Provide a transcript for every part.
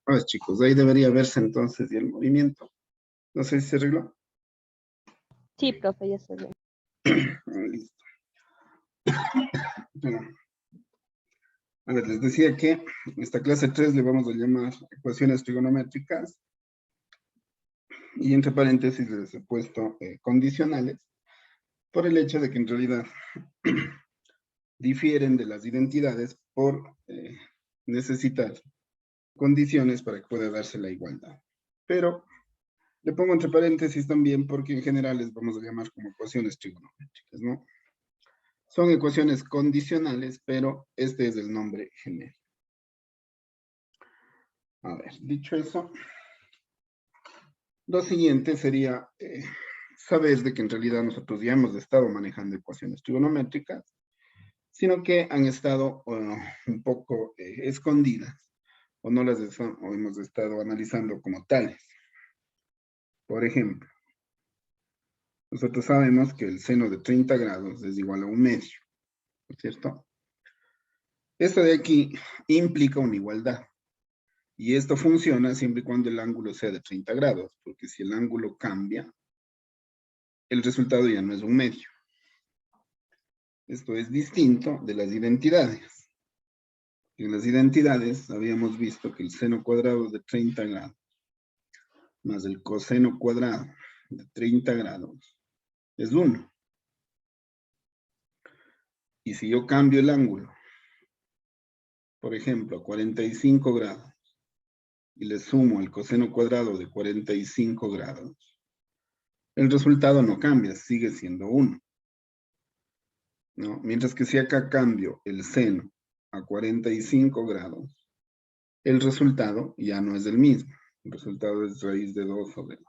Pues chicos, ahí debería verse entonces ya el movimiento. No sé si se arregló. Sí, profe, ya se ve. Listo. Bueno, a ver, les decía que esta clase 3 le vamos a llamar ecuaciones trigonométricas y entre paréntesis les he puesto condicionales por el hecho de que en realidad difieren de las identidades por necesitar condiciones para que pueda darse la igualdad. Pero le pongo entre paréntesis también porque en general les vamos a llamar como ecuaciones trigonométricas, ¿no? Son ecuaciones condicionales, pero este es el nombre genérico. A ver, dicho eso, lo siguiente sería saber de que en realidad nosotros ya hemos estado manejando ecuaciones trigonométricas, sino que han estado un poco escondidas o no las o hemos estado analizando como tales. Por ejemplo, nosotros sabemos que el seno de 30 grados es igual a 1/2, ¿no es cierto? Esto de aquí implica una igualdad. Y esto funciona siempre y cuando el ángulo sea de 30 grados, porque si el ángulo cambia, el resultado ya no es 1/2. Esto es distinto de las identidades. En las identidades habíamos visto que el seno cuadrado de 30 grados más el coseno cuadrado de 30 grados es 1. Y si yo cambio el ángulo, por ejemplo, a 45 grados, y le sumo el coseno cuadrado de 45 grados, el resultado no cambia, sigue siendo 1. ¿No? Mientras que si acá cambio el seno a 45 grados, el resultado ya no es el mismo. El resultado es raíz de 2 sobre 2.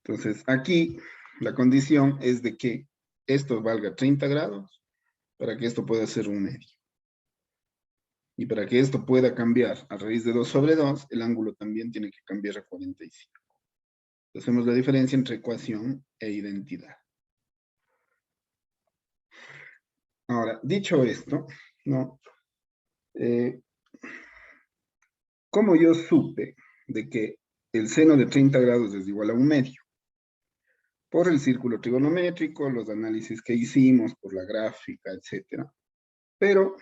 Entonces, aquí la condición es de que esto valga 30 grados para que esto pueda ser 1/2. Y para que esto pueda cambiar a raíz de 2 sobre 2, el ángulo también tiene que cambiar a 45. Entonces, hacemos la diferencia entre ecuación e identidad. Ahora, dicho esto, ¿no? ¿Cómo yo supe de que el seno de 30 grados es igual a 1/2? Por el círculo trigonométrico, los análisis que hicimos, por la gráfica, etc. Pero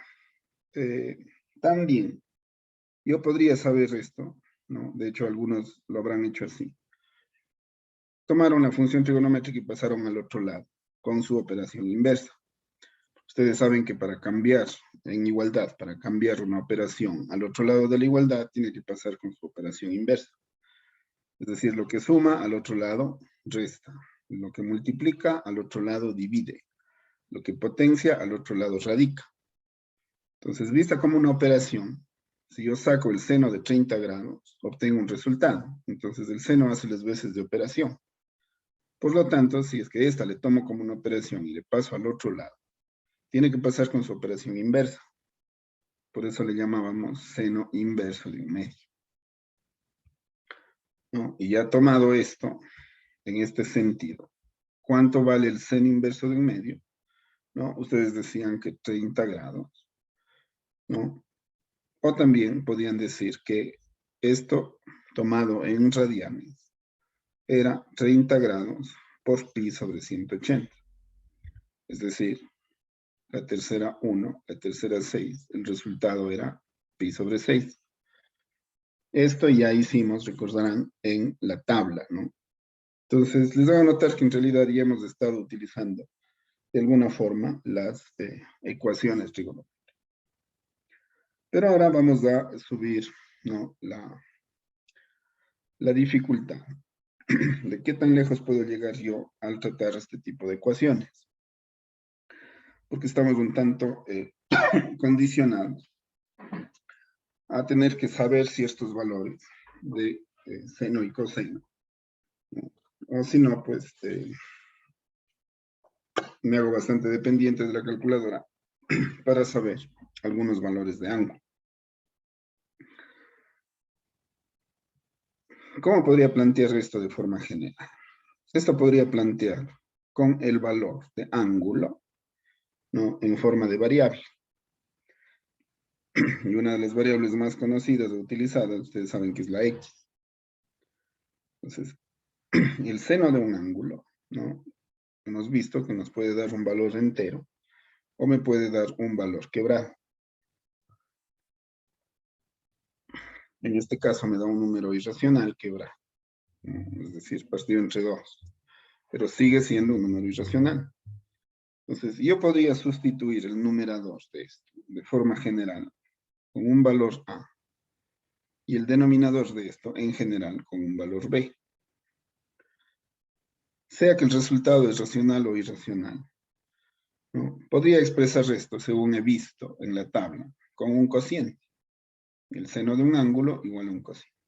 también yo podría saber esto, ¿no? De hecho, algunos lo habrán hecho así. Tomaron la función trigonométrica y pasaron al otro lado, con su operación inversa. Ustedes saben que para cambiar en igualdad, para cambiar una operación al otro lado de la igualdad, tiene que pasar con su operación inversa. Es decir, lo que suma al otro lado resta. Lo que multiplica al otro lado divide. Lo que potencia al otro lado radica. Entonces, vista como una operación, si yo saco el seno de 30 grados, obtengo un resultado. Entonces, el seno hace las veces de operación. Por lo tanto, si es que esta le tomo como una operación y le paso al otro lado, tiene que pasar con su operación inversa. Por eso le llamábamos seno inverso de 1/2. ¿No? Y ya tomado esto, en este sentido, ¿cuánto vale el seno inverso de 1/2? ¿No? Ustedes decían que 30 grados, ¿no? O también podían decir que esto tomado en radianes era 30 grados por pi sobre 180. Es decir, la tercera 1, la tercera 6, el resultado era pi sobre 6. Esto ya hicimos, recordarán, en la tabla, ¿no? Entonces, les voy a notar que en realidad ya hemos estado utilizando de alguna forma las ecuaciones trigonométricas. Pero ahora vamos a subir, ¿no? la dificultad de qué tan lejos puedo llegar yo al tratar este tipo de ecuaciones. Porque estamos un tanto condicionados a tener que saber ciertos valores de seno y coseno, ¿no? O si no, pues me hago bastante dependiente de la calculadora para saber algunos valores de ángulo. ¿Cómo podría plantear esto de forma general? Esto podría plantear con el valor de ángulo, ¿no? En forma de variable. Y una de las variables más conocidas o utilizadas, ustedes saben que es la X. Entonces, el seno de un ángulo, ¿no? Hemos visto que nos puede dar un valor entero o me puede dar un valor quebrado. En este caso me da un número irracional quebrado, ¿no? Es decir, partido entre 2, pero sigue siendo un número irracional. Entonces, yo podría sustituir el numerador de esto de forma general con un valor A y el denominador de esto en general con un valor B. Sea que el resultado es racional o irracional, ¿no? Podría expresar esto, según he visto en la tabla, con un cociente. El seno de un ángulo igual a un cociente.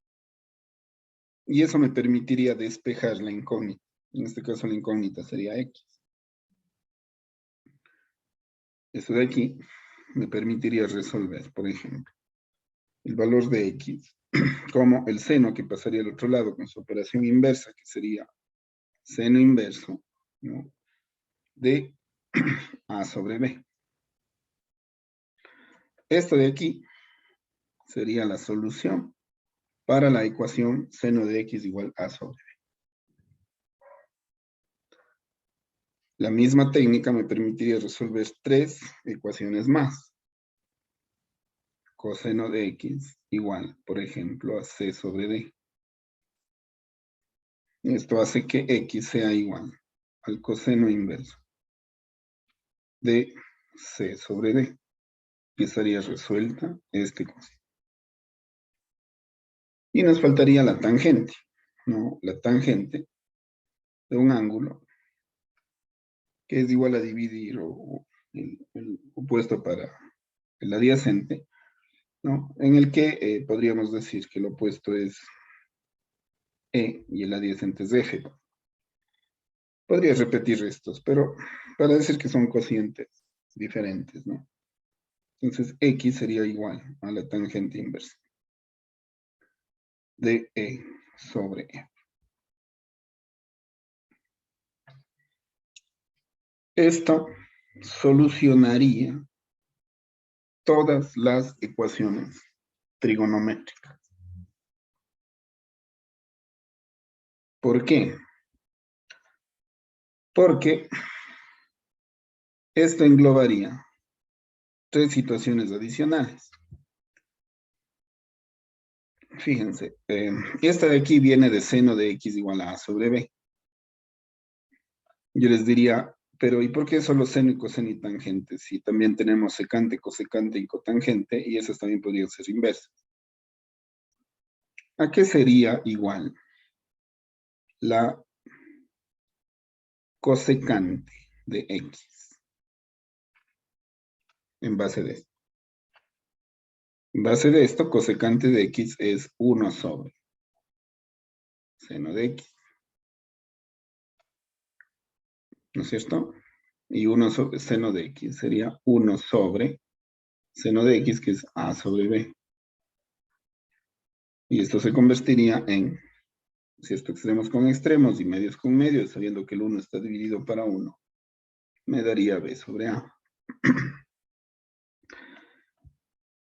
Y eso me permitiría despejar la incógnita. En este caso la incógnita sería X. Eso de aquí me permitiría resolver, por ejemplo, el valor de X como el seno que pasaría al otro lado con su operación inversa, que sería seno inverso, ¿no?, de A sobre B. Esto de aquí sería la solución para la ecuación seno de X igual A sobre B. La misma técnica me permitiría resolver 3 ecuaciones más. Coseno de X igual, por ejemplo, a C sobre D. Esto hace que X sea igual al coseno inverso de C sobre D. Y estaría resuelta esta ecuación. Y nos faltaría la tangente, ¿no? La tangente de un ángulo que es igual a dividir el opuesto para el adyacente, ¿no? En el que podríamos decir que el opuesto es E y el adyacente es F. Podría repetir estos, pero para decir que son cocientes diferentes, ¿no? Entonces X sería igual a la tangente inversa de E sobre E. Esto solucionaría todas las ecuaciones trigonométricas. ¿Por qué? Porque esto englobaría 3 situaciones adicionales. Fíjense, esta de aquí viene de seno de X igual a A sobre B. Yo les diría, pero ¿y por qué solo seno y coseno y tangente? Si también tenemos secante, cosecante y cotangente, y esas también podrían ser inversas. ¿A qué sería igual la cosecante de X? En base de esto. En base de esto, cosecante de X es 1 sobre seno de X. ¿No es cierto? Y 1 sobre seno de X sería 1 sobre seno de X, que es A sobre B. Y esto se convertiría en, si esto extremos con extremos y medios con medios, sabiendo que el 1 está dividido para 1, me daría B sobre A.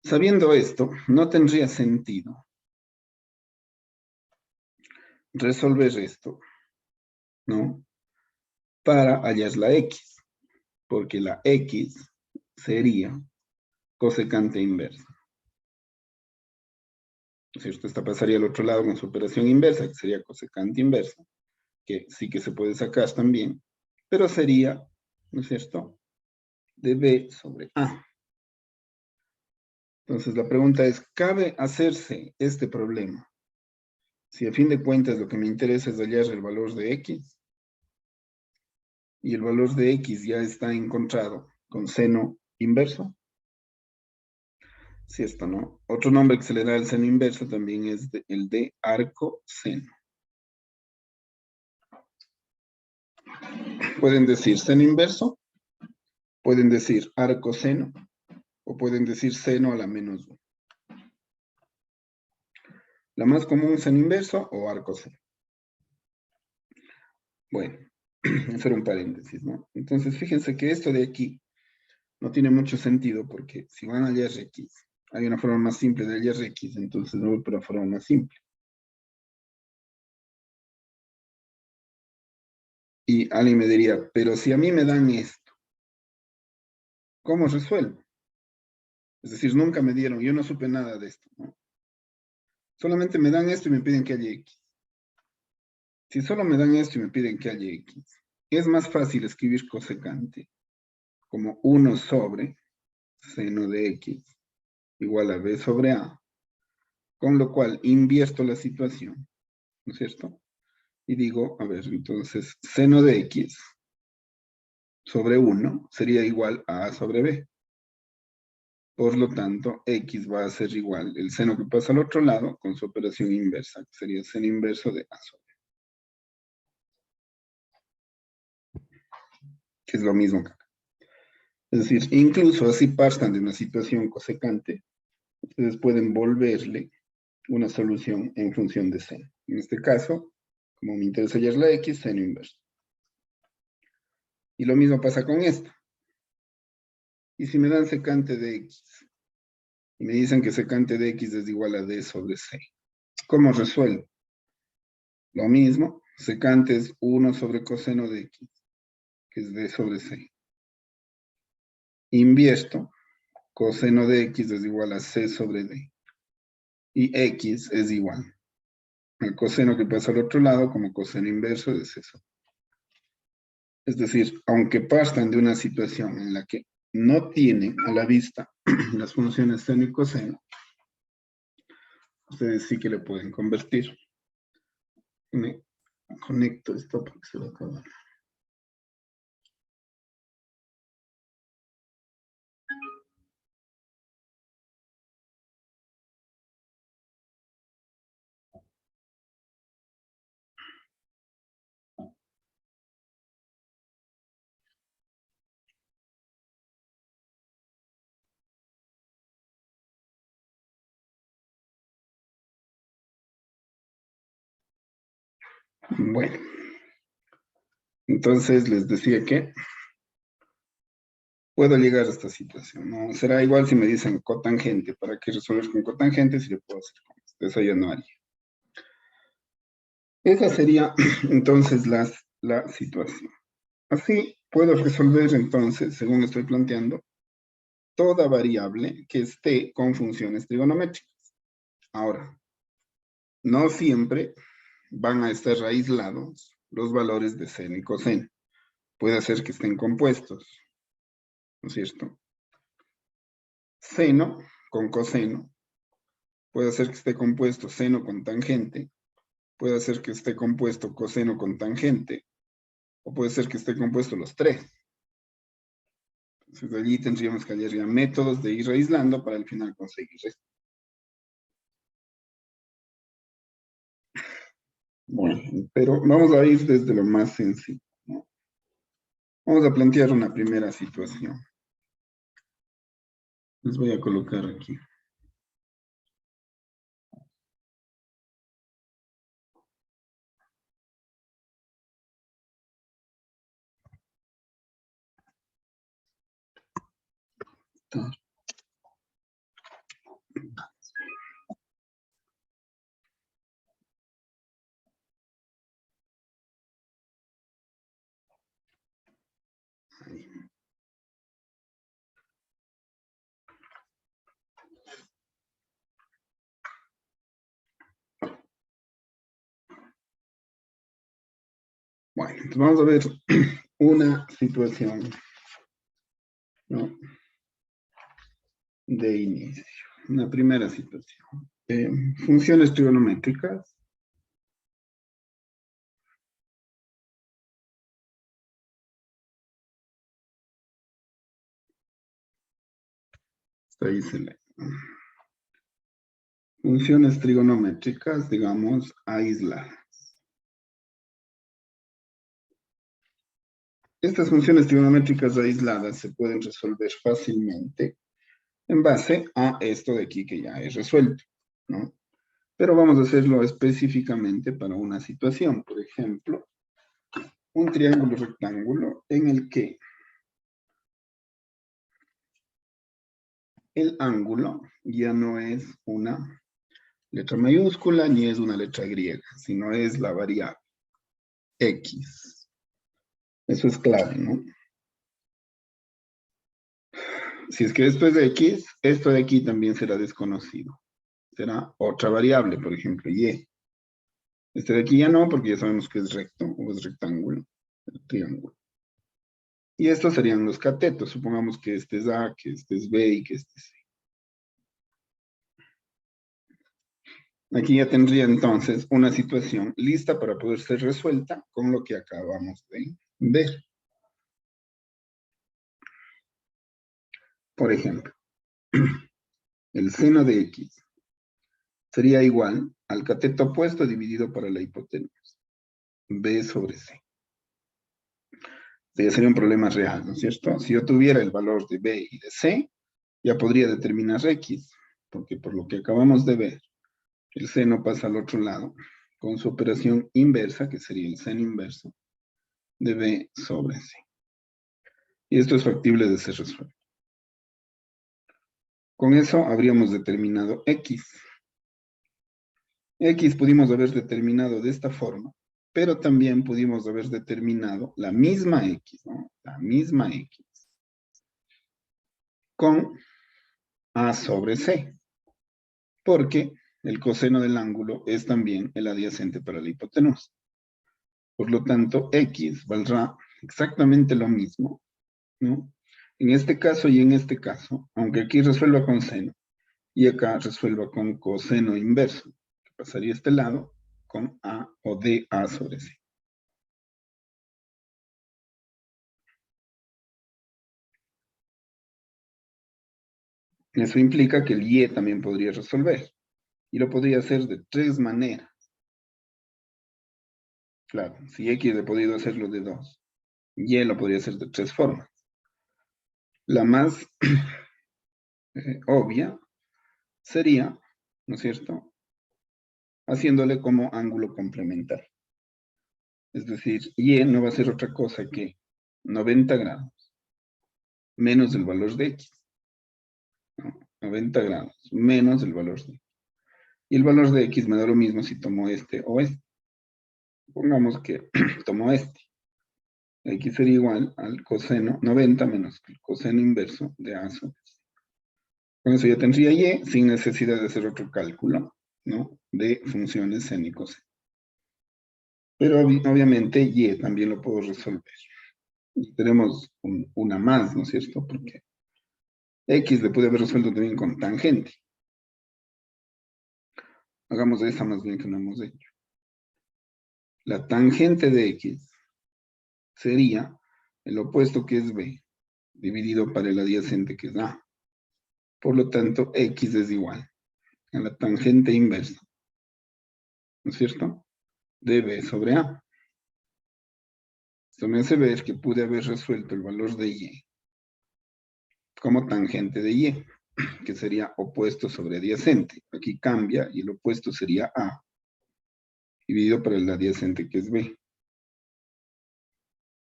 Sabiendo esto, no tendría sentido resolver esto, ¿no?, para hallar la X, porque la X sería cosecante inversa. ¿Cierto? Esta pasaría al otro lado con su operación inversa, que sería cosecante inversa, que sí que se puede sacar también, pero sería, ¿no es cierto?, de B sobre A. Entonces la pregunta es, ¿cabe hacerse este problema si a fin de cuentas lo que me interesa es hallar el valor de X? Y el valor de X ya está encontrado con seno inverso. Si esto no. Otro nombre que se le da al seno inverso también es el de arco seno. Pueden decir seno inverso, pueden decir arco seno, o pueden decir seno a la menos 1. La más común, seno inverso o arco seno. Bueno, hacer un paréntesis, ¿no? Entonces, fíjense que esto de aquí no tiene mucho sentido porque si van a hallar X, hay una forma más simple de hallar X, entonces voy por la forma más simple. Y alguien me diría, pero si a mí me dan esto, ¿cómo resuelvo? Es decir, nunca me dieron, yo no supe nada de esto, ¿no? Solamente me dan esto y me piden que haya X. Si solo me dan esto y me piden que haya X, es más fácil escribir cosecante como 1 sobre seno de X igual a B sobre A, con lo cual invierto la situación, ¿no es cierto? Y digo, a ver, entonces, seno de X sobre 1 sería igual a A sobre B. Por lo tanto, X va a ser igual el seno que pasa al otro lado con su operación inversa, que sería seno inverso de A sobre B, que es lo mismo que acá. Es decir, incluso así partan de una situación cosecante, ustedes pueden volverle una solución en función de seno. En este caso, como me interesa hallar la X, seno inverso. Y lo mismo pasa con esto. Y si me dan secante de X, y me dicen que secante de X es igual a D sobre C, ¿cómo resuelvo? Lo mismo, secante es 1 sobre coseno de X, que es D sobre C. Invierto, coseno de X es igual a C sobre D. Y X es igual al coseno que pasa al otro lado como coseno inverso de C sobre D. Es decir, aunque partan de una situación en la que no tienen a la vista las funciones seno y coseno, ustedes sí que le pueden convertir. Me conecto esto porque se va a acabar. Bueno, entonces les decía que puedo llegar a esta situación, ¿no? Será igual si me dicen cotangente, ¿para qué resolver con cotangente si le puedo hacer con esto? Eso ya no haría. Esa sería entonces la situación. Así puedo resolver entonces, según estoy planteando, toda variable que esté con funciones trigonométricas. Ahora, no siempre van a estar aislados los valores de seno y coseno. Puede ser que estén compuestos, ¿no es cierto? Seno con coseno, puede ser que esté compuesto seno con tangente, puede ser que esté compuesto coseno con tangente, o puede ser que esté compuesto los tres. Entonces allí tendríamos que hallar ya métodos de ir aislando para al final conseguir esto. Bueno, pero vamos a ir desde lo más sencillo, ¿no? Vamos a plantear una primera situación. Les voy a colocar aquí. Ahí. Bueno, entonces vamos a ver una situación, ¿no? De inicio. Una primera situación. Funciones trigonométricas. Ahí se lee. Funciones trigonométricas, digamos, aisladas. Estas funciones trigonométricas aisladas se pueden resolver fácilmente en base a esto de aquí que ya es resuelto, ¿no? Pero vamos a hacerlo específicamente para una situación. Por ejemplo, un triángulo rectángulo en el que el ángulo ya no es una letra mayúscula ni es una letra griega, sino es la variable X. Eso es clave, ¿no? Si es que esto es X, esto de aquí también será desconocido. Será otra variable, por ejemplo, Y. Este de aquí ya no, porque ya sabemos que es recto o es rectángulo, el triángulo. Y estos serían los catetos. Supongamos que este es A, que este es B y que este es C. Aquí ya tendría entonces una situación lista para poder ser resuelta con lo que acabamos de ver. Por ejemplo, el seno de X sería igual al cateto opuesto dividido por la hipotenusa, B sobre C. Este ya sería un problema real, ¿no es cierto? Si yo tuviera el valor de B y de C, ya podría determinar X, porque por lo que acabamos de ver, el seno pasa al otro lado con su operación inversa, que sería el seno inverso de B sobre C. Y esto es factible de ser resuelto. Con eso habríamos determinado X. X pudimos haber determinado de esta forma, pero también pudimos haber determinado la misma X, ¿no? La misma X con A sobre C, porque el coseno del ángulo es también el adyacente para la hipotenusa. Por lo tanto, X valdrá exactamente lo mismo, ¿no? En este caso y en este caso, aunque aquí resuelva con seno y acá resuelva con coseno inverso, que pasaría a este lado con A o dA sobre C. Eso implica que el Y también podría resolver. Y lo podría hacer de tres maneras. Claro, si X he podido hacerlo de dos, Y lo podría hacer de tres formas. La más obvia sería, ¿no es cierto?, haciéndole como ángulo complementario. Es decir, Y no va a ser otra cosa que 90 grados menos el valor de X. ¿No? 90 grados menos el valor de X. Y el valor de X me da lo mismo si tomo este o este. Pongamos que tomo este. X sería igual al coseno 90 menos el coseno inverso de A sobre C. Con eso ya tendría Y sin necesidad de hacer otro cálculo, ¿no?, de funciones seno y coseno. Pero obviamente Y también lo puedo resolver. Y tenemos una más, ¿no es cierto? Porque X le puede haber resuelto también con tangente. Hagamos esa más bien que no hemos hecho. La tangente de X sería el opuesto que es B, dividido para el adyacente que es A. Por lo tanto, X es igual a la tangente inversa, ¿no es cierto?, de B sobre A. Esto me hace ver que pude haber resuelto el valor de Y como tangente de Y, que sería opuesto sobre adyacente. Aquí cambia y el opuesto sería A, dividido por el adyacente que es B.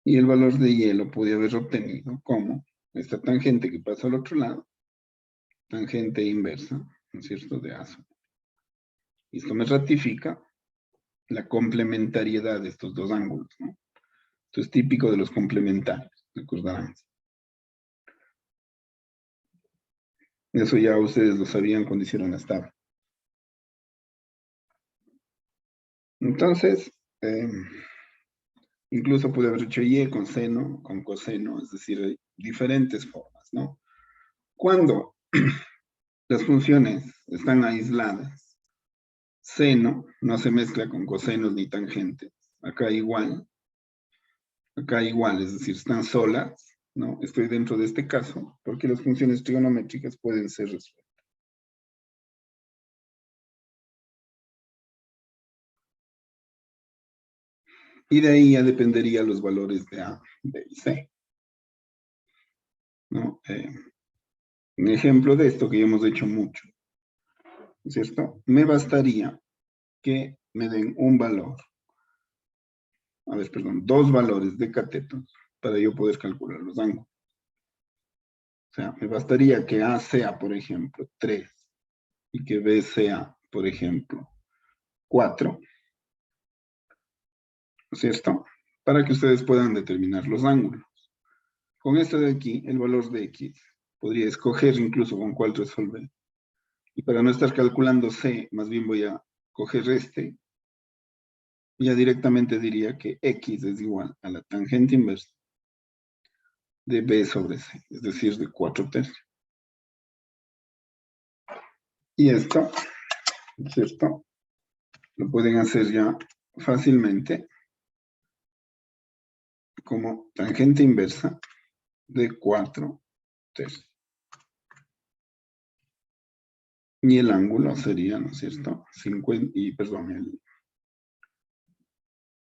Y el valor de Y lo pude haber obtenido como esta tangente que pasa al otro lado, tangente inversa, ¿no es cierto?, de A sobre. Y esto me ratifica la complementariedad de estos dos ángulos, ¿no? Esto es típico de los complementarios, recordarán. Eso ya ustedes lo sabían cuando hicieron las tablas. Entonces, incluso pude haber hecho Y con seno, con coseno, es decir, hay diferentes formas, ¿no? Cuando las funciones están aisladas, seno no se mezcla con cosenos ni tangentes. Acá igual, es decir, están solas, ¿no? Estoy dentro de este caso, porque las funciones trigonométricas pueden ser resueltas. Y de ahí ya dependería los valores de A, B y C, ¿no? Un ejemplo de esto que ya hemos hecho mucho, ¿no es cierto? Me bastaría que me den un valor, dos valores de catetos para yo poder calcular los ángulos. O sea, me bastaría que A sea, por ejemplo, 3 y que B sea, por ejemplo, 4, ¿no es cierto? Para que ustedes puedan determinar los ángulos. Con esto de aquí, el valor de X, podría escoger incluso con cuál resolver. Y para no estar calculando C, más bien voy a coger este. Y ya directamente diría que X es igual a la tangente inversa de B sobre C, es decir, de 4/3. Y esto, ¿cierto? Lo pueden hacer ya fácilmente como tangente inversa de 4/3. Y el ángulo sería, ¿no es cierto? 50, y perdón,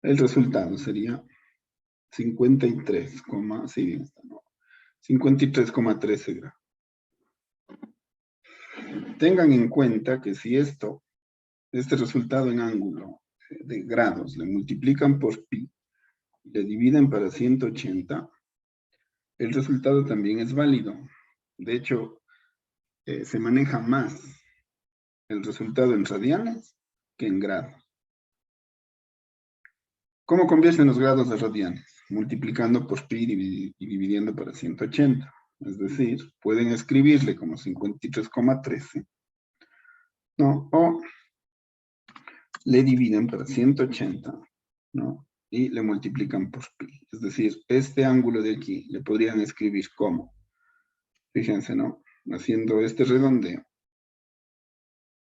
el resultado sería 53, sí, no, 53,13 grados. Tengan en cuenta que si este resultado en ángulo de grados le multiplican por pi, le dividen para 180, el resultado también es válido. De hecho, se maneja más el resultado en radianes que en grados. ¿Cómo convierten los grados a radianes? Multiplicando por pi y dividiendo para 180. Es decir, pueden escribirle como 53,13, ¿no? O le dividen para 180, ¿no? Y le multiplican por pi. Es decir, este ángulo de aquí le podrían escribir como, fíjense, ¿no? Haciendo este redondeo,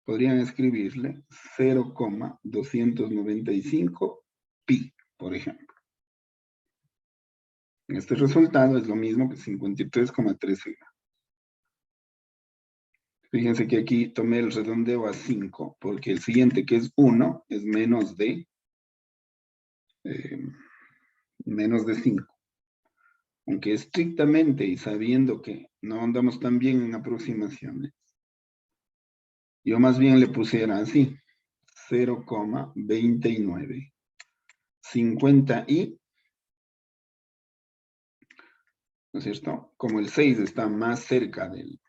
podrían escribirle 0,295 pi, por ejemplo. Este resultado es lo mismo que 53,13 grados. Fíjense que aquí tomé el redondeo a 5, porque el siguiente, que es 1, es menos de 5. Aunque estrictamente y sabiendo que no andamos tan bien en aproximaciones, yo más bien le pusiera así, 0,29. 50 y, ¿no es cierto? Como el 6 está más cerca del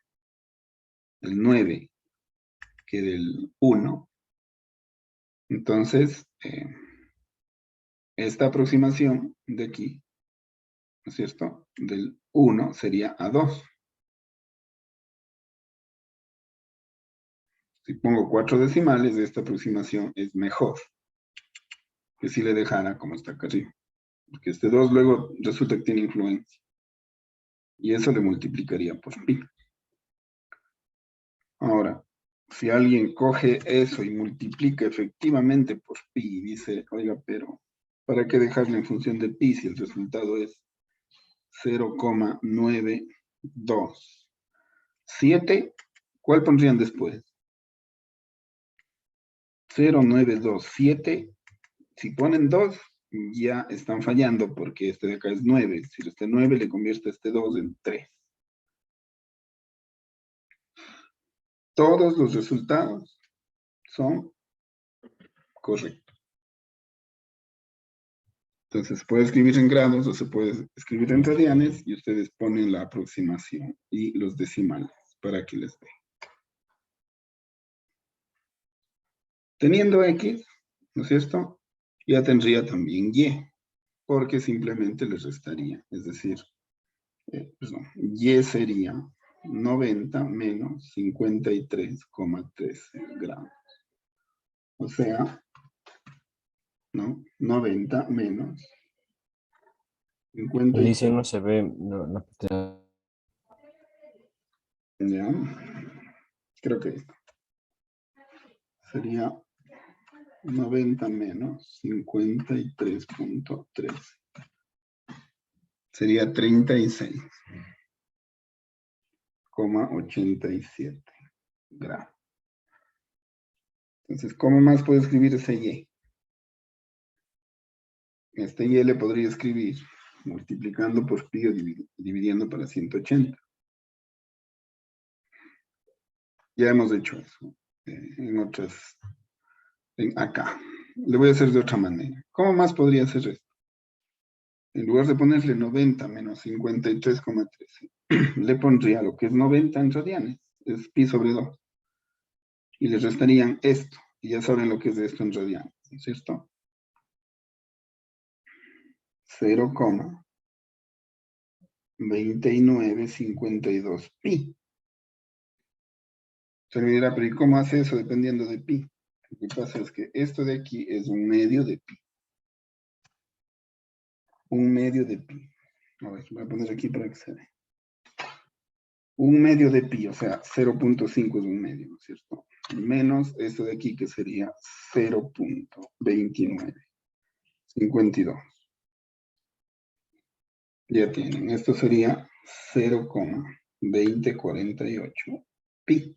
9 que del 1, entonces esta aproximación de aquí, ¿no es cierto? Del 1 sería a 2. Si pongo 4 decimales, esta aproximación es mejor que si le dejara como está acá arriba. Porque este 2 luego resulta que tiene influencia. Y eso le multiplicaría por pi. Ahora, si alguien coge eso y multiplica efectivamente por pi y dice, oiga, pero ¿para qué dejarlo en función de pi si el resultado es 0,927? ¿Cuál pondrían después? 0,927. Si ponen 2, ya están fallando porque este de acá es 9. Si este 9 le convierte a este 2 en 3. Todos los resultados son correctos. Entonces, se puede escribir en grados o se puede escribir en radianes y ustedes ponen la aproximación y los decimales para que les dé. Teniendo X, ¿no es cierto? Ya tendría también Y, porque simplemente les restaría. Es decir, Y sería 90 menos 53,13 grados. O sea, ¿no? 90 menos 53. Alicia no se ve, no, Ya. Creo que sería 90 menos 53,13. Sería 36,87 grados. Entonces, ¿cómo más puedo escribir ese Y? Este Y le podría escribir multiplicando por pi o dividiendo para 180. Ya hemos hecho eso acá. Le voy a hacer de otra manera. ¿Cómo más podría hacer esto? En lugar de ponerle 90 menos 53,13, le pondría lo que es 90 en radianes, es pi sobre 2. Y le restarían esto, y ya saben lo que es esto en radianes, ¿no es cierto? 0,2952 pi. Se me dirá, pero ¿y cómo hace eso dependiendo de pi? Lo que pasa es que esto de aquí es un medio de pi. Un medio de pi. A ver, voy a poner aquí para que se vea. Un medio de pi, o sea, 0,5 es un medio, ¿no es cierto? Menos esto de aquí que sería 0,2952. Ya tienen, esto sería 0,2048 pi.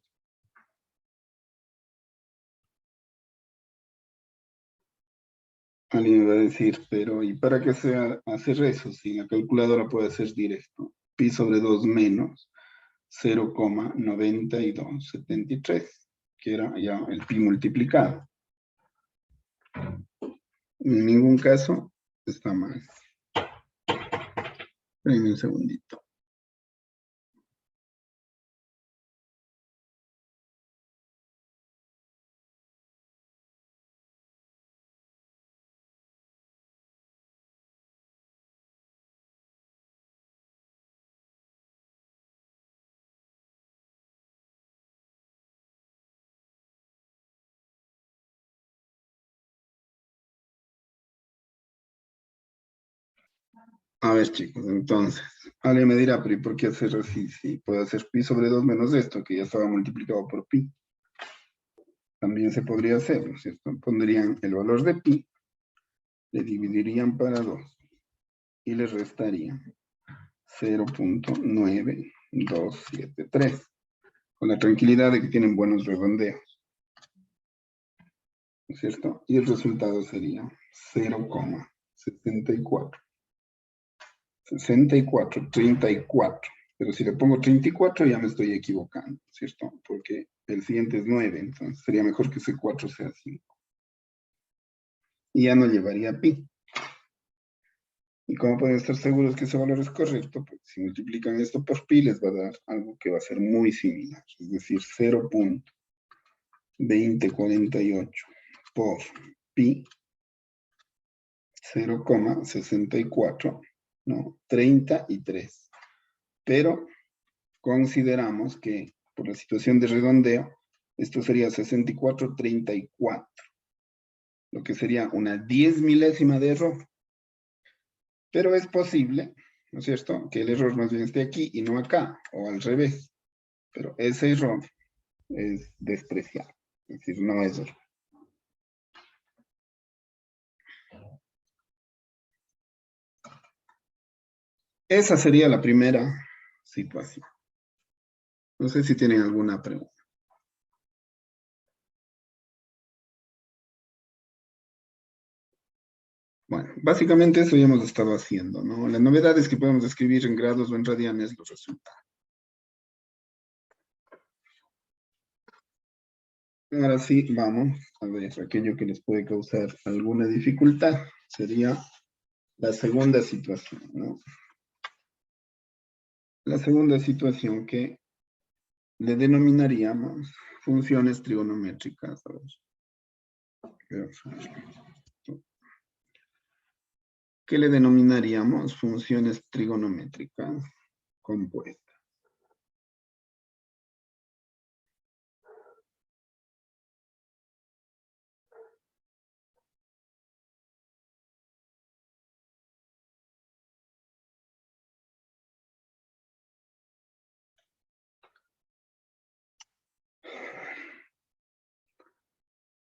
Alguien me va a decir, pero ¿y para qué hacer eso si la calculadora puede hacer directo? Pi sobre 2 menos 0,9273, que era ya el pi multiplicado. En ningún caso está mal. Espérenme un segundito. A ver, chicos, entonces, alguien me dirá, pero ¿y por qué hacer así? Si puedo hacer pi sobre 2 menos esto, que ya estaba multiplicado por pi. También se podría hacer, ¿no es cierto? Pondrían el valor de pi, le dividirían para 2 y le restarían 0,9273, con la tranquilidad de que tienen buenos redondeos, ¿no es cierto? Y el resultado sería 0,64. 64, 34. Pero si le pongo 34 ya me estoy equivocando, ¿cierto? Porque el siguiente es 9, entonces sería mejor que ese 4 sea 5. Y ya no llevaría pi. ¿Y cómo pueden estar seguros que ese valor es correcto? Porque si multiplican esto por pi les va a dar algo que va a ser muy similar, es decir, 0,2048 por pi, 0,64, ¿no? 33. Pero consideramos que por la situación de redondeo, esto sería 64,34, lo que sería una 10 milésima de error. Pero es posible, ¿no es cierto?, que el error más bien esté aquí y no acá, o al revés. Pero ese error es despreciable, es decir, no es error. Esa sería la primera situación. No sé si tienen alguna pregunta. Bueno, básicamente eso ya hemos estado haciendo, ¿no? La novedad es que podemos escribir en grados o en radianes los resultados. Ahora sí, vamos a ver aquello que les puede causar alguna dificultad. Sería la segunda situación, ¿no? La segunda situación que le denominaríamos funciones trigonométricas. A ver. ¿Qué le denominaríamos funciones trigonométricas compuestas?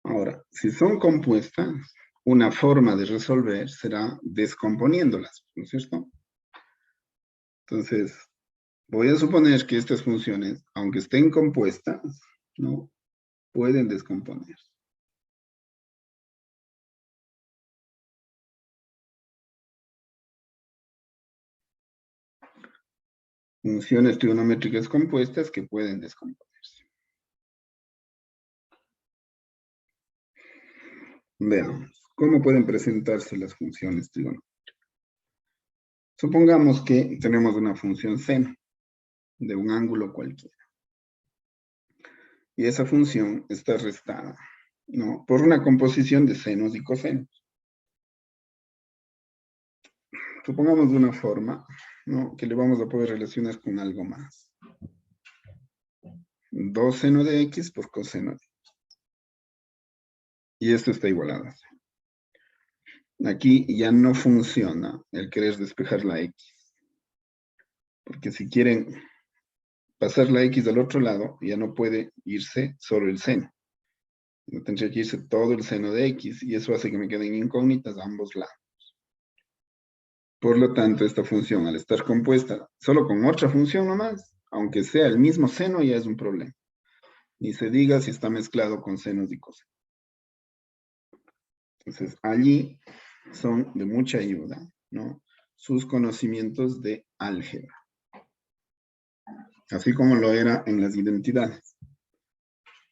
Ahora, si son compuestas, una forma de resolver será descomponiéndolas, ¿no es cierto? Entonces, voy a suponer que estas funciones, aunque estén compuestas, ¿no?, pueden descomponerse. Funciones trigonométricas compuestas que pueden descomponerse. Veamos, ¿cómo pueden presentarse las funciones trigonométricas? Supongamos que tenemos una función seno, de un ángulo cualquiera. Y esa función está restada, ¿no? Por una composición de senos y cosenos. Supongamos de una forma, ¿no? Que le vamos a poder relacionar con algo más. 2 seno de x por coseno de x. Y esto está igualado a 0. Aquí ya no funciona el querer despejar la x. Porque si quieren pasar la x al otro lado, ya no puede irse solo el seno. No tendría que irse todo el seno de x, y eso hace que me queden incógnitas a ambos lados. Por lo tanto, esta función, al estar compuesta solo con otra función nomás, aunque sea el mismo seno, ya es un problema. Ni se diga si está mezclado con senos y cosenos. Entonces, allí son de mucha ayuda, ¿no? Sus conocimientos de álgebra. Así como lo era en las identidades.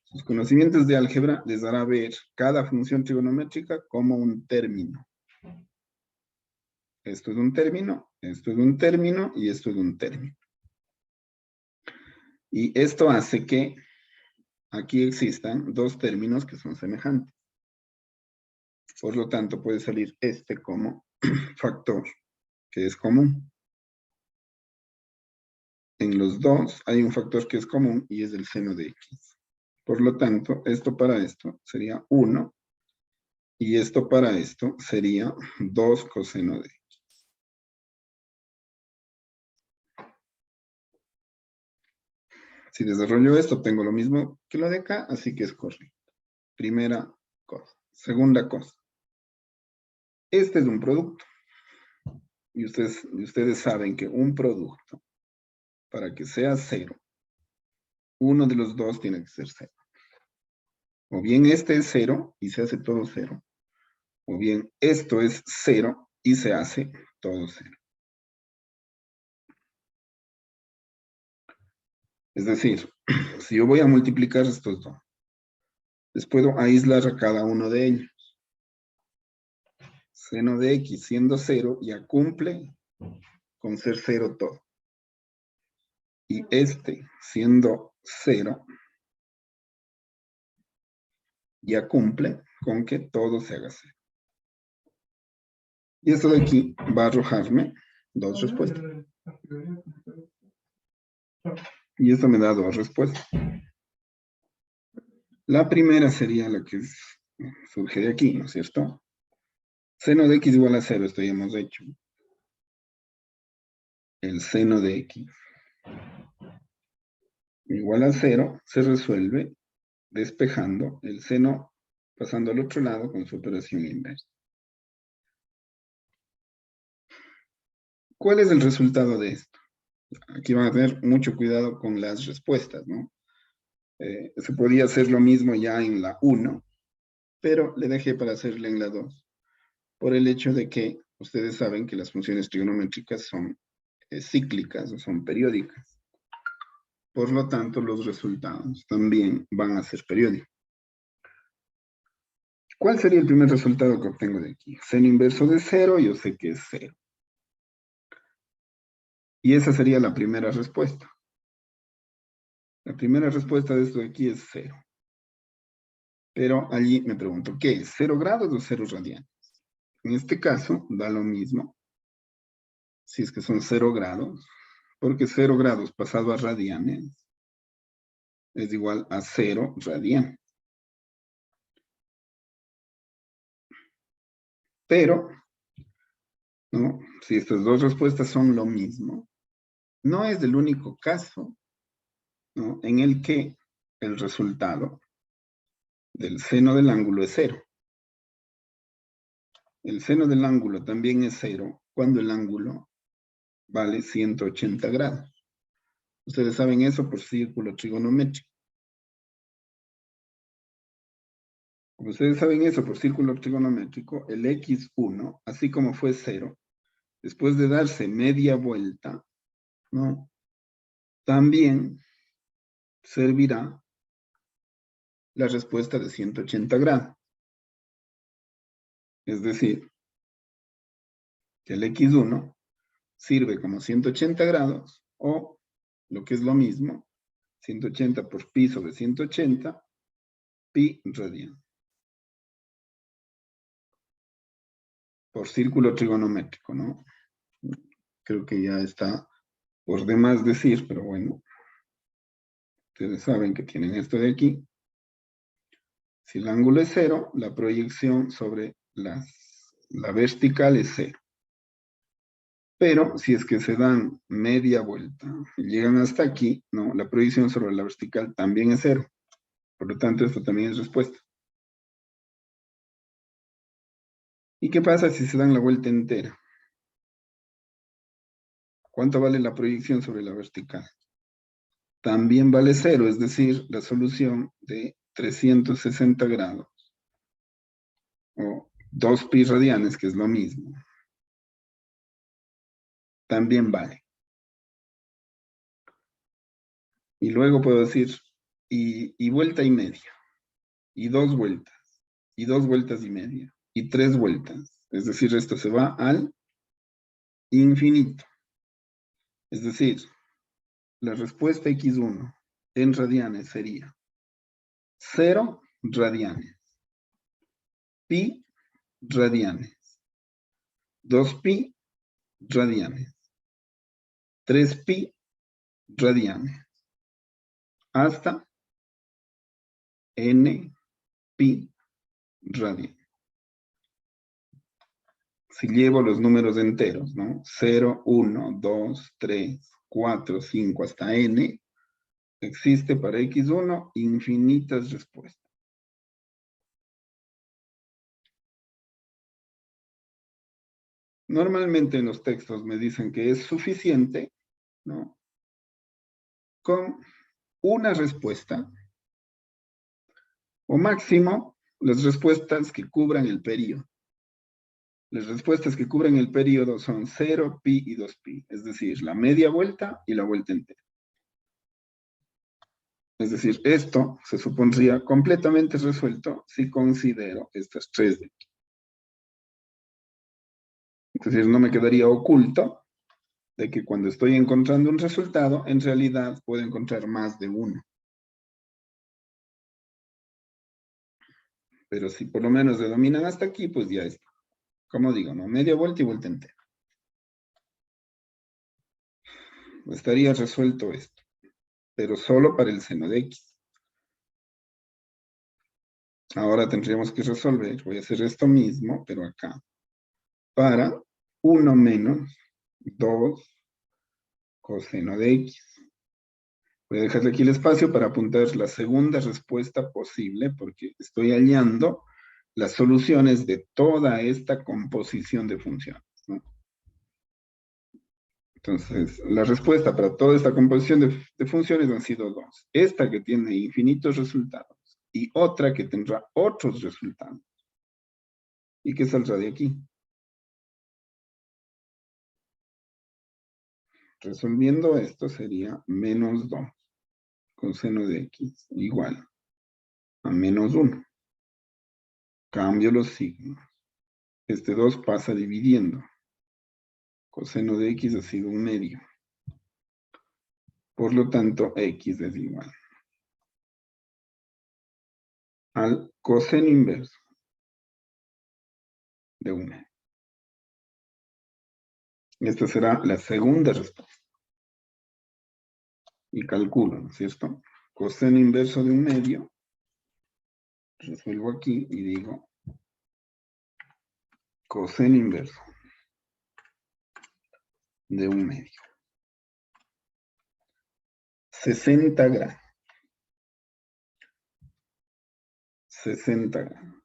Sus conocimientos de álgebra les hará ver cada función trigonométrica como un término. Esto es un término, esto es un término y esto es un término. Y esto hace que aquí existan dos términos que son semejantes. Por lo tanto, puede salir este como factor, que es común. En los dos hay un factor que es común y es el seno de x. Por lo tanto, esto para esto sería 1 y esto para esto sería 2 coseno de x. Si desarrollo esto, tengo lo mismo que lo de acá, así que es correcto. Primera cosa. Segunda cosa. Este es un producto. Y ustedes saben que un producto, para que sea 0, uno de los dos tiene que ser 0. O bien este es 0 y se hace todo 0. O bien esto es 0 y se hace todo 0. Es decir, si yo voy a multiplicar estos dos, les puedo aislar a cada uno de ellos. Seno de x siendo 0 ya cumple con ser 0 todo. Y este siendo 0 ya cumple con que todo se haga 0. Y esto de aquí va a arrojarme dos respuestas. Y esto me da dos respuestas. La primera sería la que surge de aquí, ¿no es cierto? Seno de x igual a 0, esto ya hemos hecho. El seno de x igual a 0 se resuelve despejando el seno, pasando al otro lado con su operación inversa. ¿Cuál es el resultado de esto? Aquí van a tener mucho cuidado con las respuestas, ¿no? Se podía hacer lo mismo ya en la 1, pero le dejé para hacerle en la 2, por el hecho de que ustedes saben que las funciones trigonométricas son cíclicas o son periódicas. Por lo tanto, los resultados también van a ser periódicos. ¿Cuál sería el primer resultado que obtengo de aquí? Seno inverso de 0, yo sé que es 0. Y esa sería la primera respuesta. La primera respuesta de esto de aquí es 0. Pero allí me pregunto, ¿qué es? ¿0 grados o 0 radianes? En este caso, da lo mismo. Si es que son 0 grados, porque 0 grados pasado a radianes es igual a 0 radianes. Pero, ¿no? Si estas dos respuestas son lo mismo, no es el único caso, ¿no?, en el que el resultado del seno del ángulo es 0. El seno del ángulo también es 0 cuando el ángulo vale 180 grados. Ustedes saben eso por círculo trigonométrico. Como ustedes saben eso por círculo trigonométrico, el x1, así como fue 0, después de darse media vuelta, ¿no?, también servirá la respuesta de 180 grados. Es decir, que el x1 sirve como 180 grados o lo que es lo mismo, 180 por pi sobre 180, pi radiano. Por círculo trigonométrico, ¿no? Creo que ya está por demás decir, pero bueno. Ustedes saben que tienen esto de aquí. Si el ángulo es 0, la proyección sobre la vertical es 0. Pero si es que se dan media vuelta y llegan hasta aquí, ¿no? La proyección sobre la vertical también es 0. Por lo tanto, esto también es respuesta. ¿Y qué pasa si se dan la vuelta entera? ¿Cuánto vale la proyección sobre la vertical? También vale 0, es decir, la solución de 360 grados. O 2 pi radianes, que es lo mismo. También vale. Y luego puedo decir, y vuelta y media, y 2 vueltas, y 2 vueltas y media, y 3 vueltas. Es decir, esto se va al infinito. Es decir, la respuesta x1 en radianes sería 0 radianes, pi radianes, 2 pi radianes, 3 pi radianes, hasta n pi radianes. Si llevo los números enteros, ¿no? 0, 1, 2, 3, 4, 5 hasta n, existe para x1 infinitas respuestas. Normalmente en los textos me dicen que es suficiente, ¿no? Con una respuesta, o máximo las respuestas que cubran el periodo. Las respuestas que cubren el periodo son 0, pi y 2 pi, es decir, la media vuelta y la vuelta entera. Es decir, esto se supondría completamente resuelto si considero estas 3 de aquí. Es decir, no me quedaría oculto de que cuando estoy encontrando un resultado, en realidad puedo encontrar más de uno. Pero si por lo menos se dominan hasta aquí, pues ya está. Como digo, ¿no? Media vuelta y vuelta entera. Estaría resuelto esto, pero solo para el seno de x. Ahora tendríamos que resolver, voy a hacer esto mismo, pero acá, para 1 menos 2 coseno de x. Voy a dejarle aquí el espacio para apuntar la segunda respuesta posible, porque estoy hallando las soluciones de toda esta composición de funciones, ¿no? Entonces, la respuesta para toda esta composición de funciones han sido 2. Esta que tiene infinitos resultados y otra que tendrá otros resultados. ¿Y qué saldrá de aquí? Resolviendo esto sería menos 2 coseno de x igual a menos 1. Cambio los signos. Este 2 pasa dividiendo. Coseno de x ha sido 1 medio. Por lo tanto, x es igual al coseno inverso de 1 medio. Esta será la segunda respuesta. Y calculo, ¿no es cierto? Coseno inverso de 1 medio. Resuelvo aquí y digo coseno inverso de 1 medio. 60 grados. 60 grados.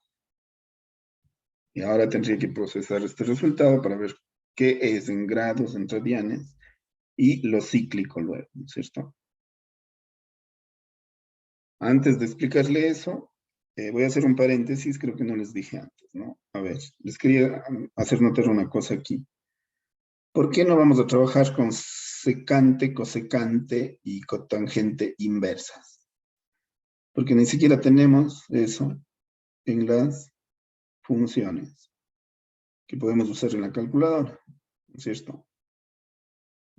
Y ahora tendría que procesar este resultado para ver qué es en grados, en radianes, y lo cíclico luego, ¿no es cierto? Antes de explicarle eso, voy a hacer un paréntesis, creo que no les dije antes, ¿no? A ver, les quería hacer notar una cosa aquí. ¿Por qué no vamos a trabajar con secante, cosecante y cotangente inversas? Porque ni siquiera tenemos eso en las funciones que podemos usar en la calculadora, ¿no es cierto?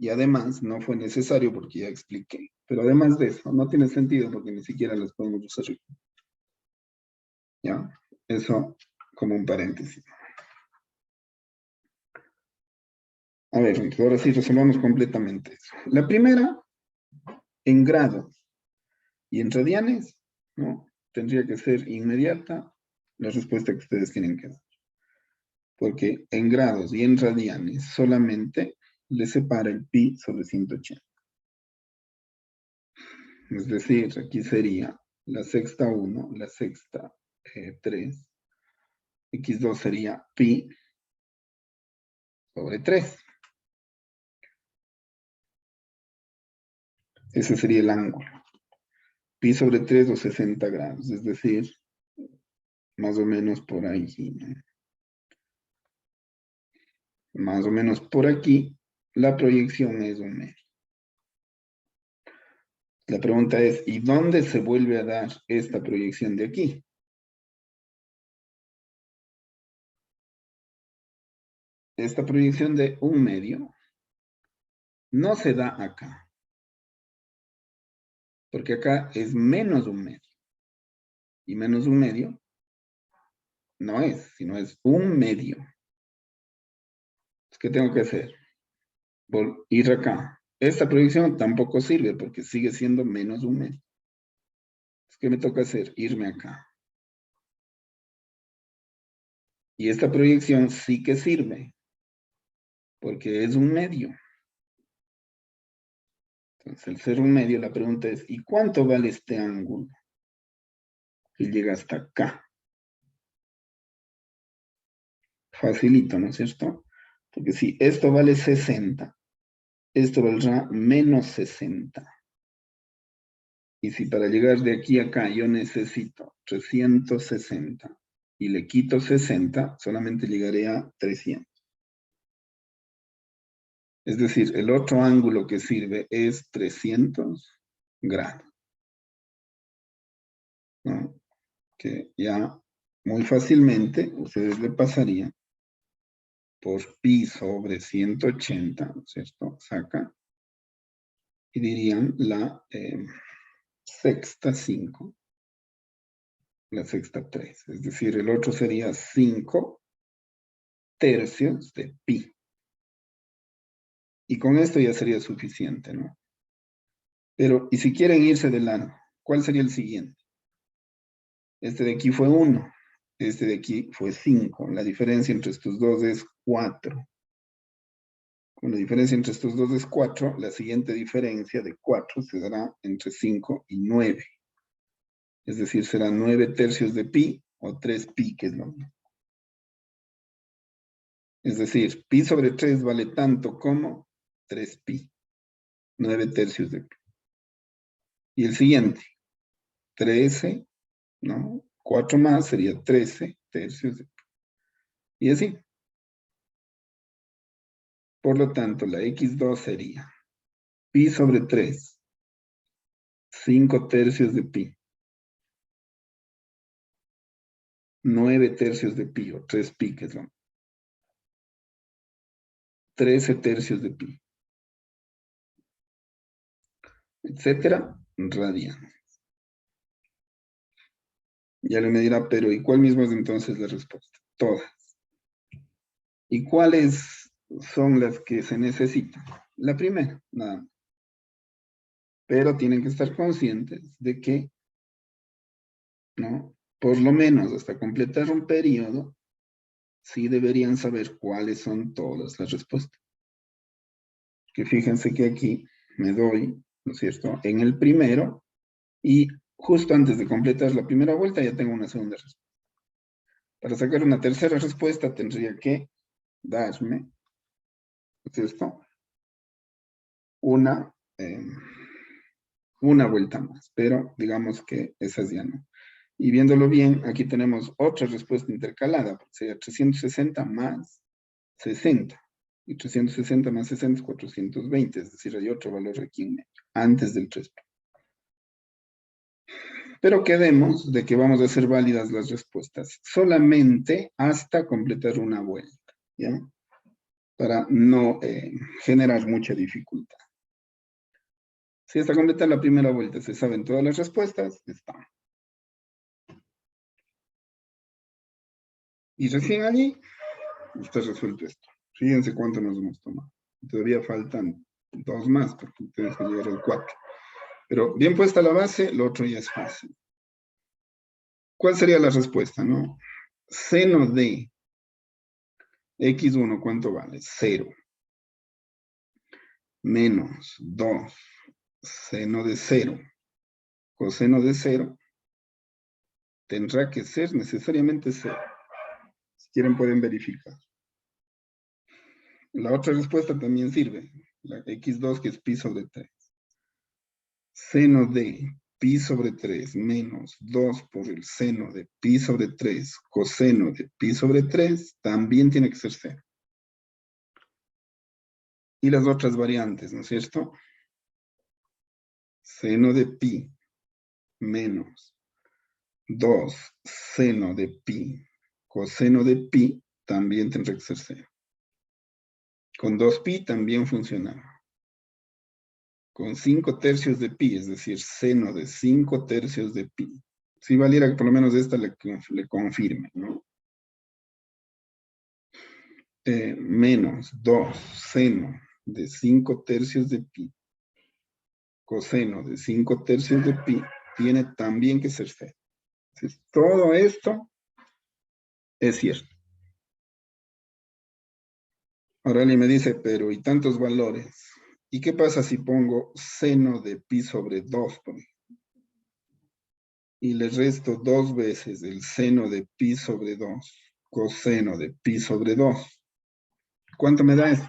Y además, no fue necesario porque ya expliqué. Pero además de eso, no tiene sentido porque ni siquiera las podemos usar. ¿Ya? Eso como un paréntesis. A ver, entonces ahora sí resolvamos completamente eso. La primera, en grados y en radianes, ¿no? Tendría que ser inmediata la respuesta que ustedes tienen que dar. Porque en grados y en radianes solamente le separa el pi sobre 180. Es decir, aquí sería la sexta 1, la sexta 3, x2 sería pi sobre 3. Ese sería el ángulo. Pi sobre 3 o 60 grados, es decir, más o menos por ahí, ¿no? Más o menos por aquí, la proyección es 1 medio. La pregunta es, ¿y dónde se vuelve a dar esta proyección de aquí? Esta proyección de 1 medio no se da acá, porque acá es menos 1 medio. Y menos 1 medio no es, sino es 1 medio. ¿Qué tengo que hacer? Por ir acá. Esta proyección tampoco sirve porque sigue siendo menos 1 medio. ¿Qué me toca hacer? Irme acá. Y esta proyección sí que sirve, porque es 1 medio. Entonces, el ser 1 medio, la pregunta es, ¿y cuánto vale este ángulo? Que llega hasta acá. Facilito, ¿no es cierto? Porque si esto vale 60, esto valdrá menos 60. Y si para llegar de aquí a acá yo necesito 360 y le quito 60, solamente llegaré a 300. Es decir, el otro ángulo que sirve es 300 grados. ¿No? Que ya muy fácilmente ustedes le pasarían por pi sobre 180, ¿cierto? Saca. Y dirían la sexta 5, la sexta 3. Es decir, el otro sería 5 tercios de pi. Y con esto ya sería suficiente, ¿no? Pero, y si quieren irse de largo, ¿cuál sería el siguiente? Este de aquí fue 1, este de aquí fue 5. La diferencia entre estos dos es 4. Como la diferencia entre estos dos es 4, la siguiente diferencia de 4 se dará entre 5 y 9. Es decir, será 9 tercios de pi o 3 pi, que es lo mismo. Es decir, pi sobre 3 vale tanto como 3 pi. 9 tercios de pi. Y el siguiente, 13, ¿no? 4 más sería 13 tercios de pi. Y así. Por lo tanto, la x2 sería pi sobre 3, 5 tercios de pi, 9 tercios de pi, o 3 pi, que son 13 tercios de pi, etcétera, radianes. Ya le me dirá, pero ¿y cuál mismo es entonces la respuesta? Todas. ¿Y cuáles son las que se necesitan? La primera, nada más. Pero tienen que estar conscientes de que, ¿no? Por lo menos hasta completar un periodo, sí deberían saber cuáles son todas las respuestas. Que fíjense que aquí me doy, ¿no es cierto?, en el primero, y justo antes de completar la primera vuelta ya tengo una segunda respuesta. Para sacar una tercera respuesta tendría que darme, ¿no es cierto?, una vuelta más, pero digamos que esas ya no. Y viéndolo bien, aquí tenemos otra respuesta intercalada, sería 360 más 60. Y 360 más 60 es 420, es decir, hay otro valor aquí en medio, antes del 3. Pero quedemos de que vamos a hacer válidas las respuestas solamente hasta completar una vuelta, ¿ya? para no generar mucha dificultad. Si está completada la primera vuelta, se saben todas las respuestas, está. Y recién allí está resuelto esto. Fíjense cuánto nos hemos tomado. Todavía faltan 2 más, porque ustedes que llegar al 4. Pero bien puesta la base, lo otro ya es fácil. ¿Cuál sería la respuesta, no? Seno de x1, ¿cuánto vale? 0. Menos 2. Seno de 0. Coseno de 0. Tendrá que ser necesariamente 0. Si quieren pueden verificar. La otra respuesta también sirve. La x2 que es pi sobre 3. Seno de pi sobre 3 menos 2 por el seno de pi sobre 3 coseno de pi sobre 3 también tiene que ser 0. Y las otras variantes, ¿no es cierto? Seno de pi menos 2 seno de pi coseno de pi también tendrá que ser 0. Con 2pi también funcionará. Con 5 tercios de pi, es decir, seno de 5 tercios de pi. Si valiera que por lo menos esta le confirme, ¿no? Menos 2 seno de 5 tercios de pi, coseno de 5 tercios de pi, tiene también que ser 0. Entonces, todo esto es cierto. Aurelia me dice, pero ¿y tantos valores? ¿Y qué pasa si pongo seno de pi sobre 2 por ejemplo? Y le resto 2 veces el seno de pi sobre 2, coseno de pi sobre 2. ¿Cuánto me da eso?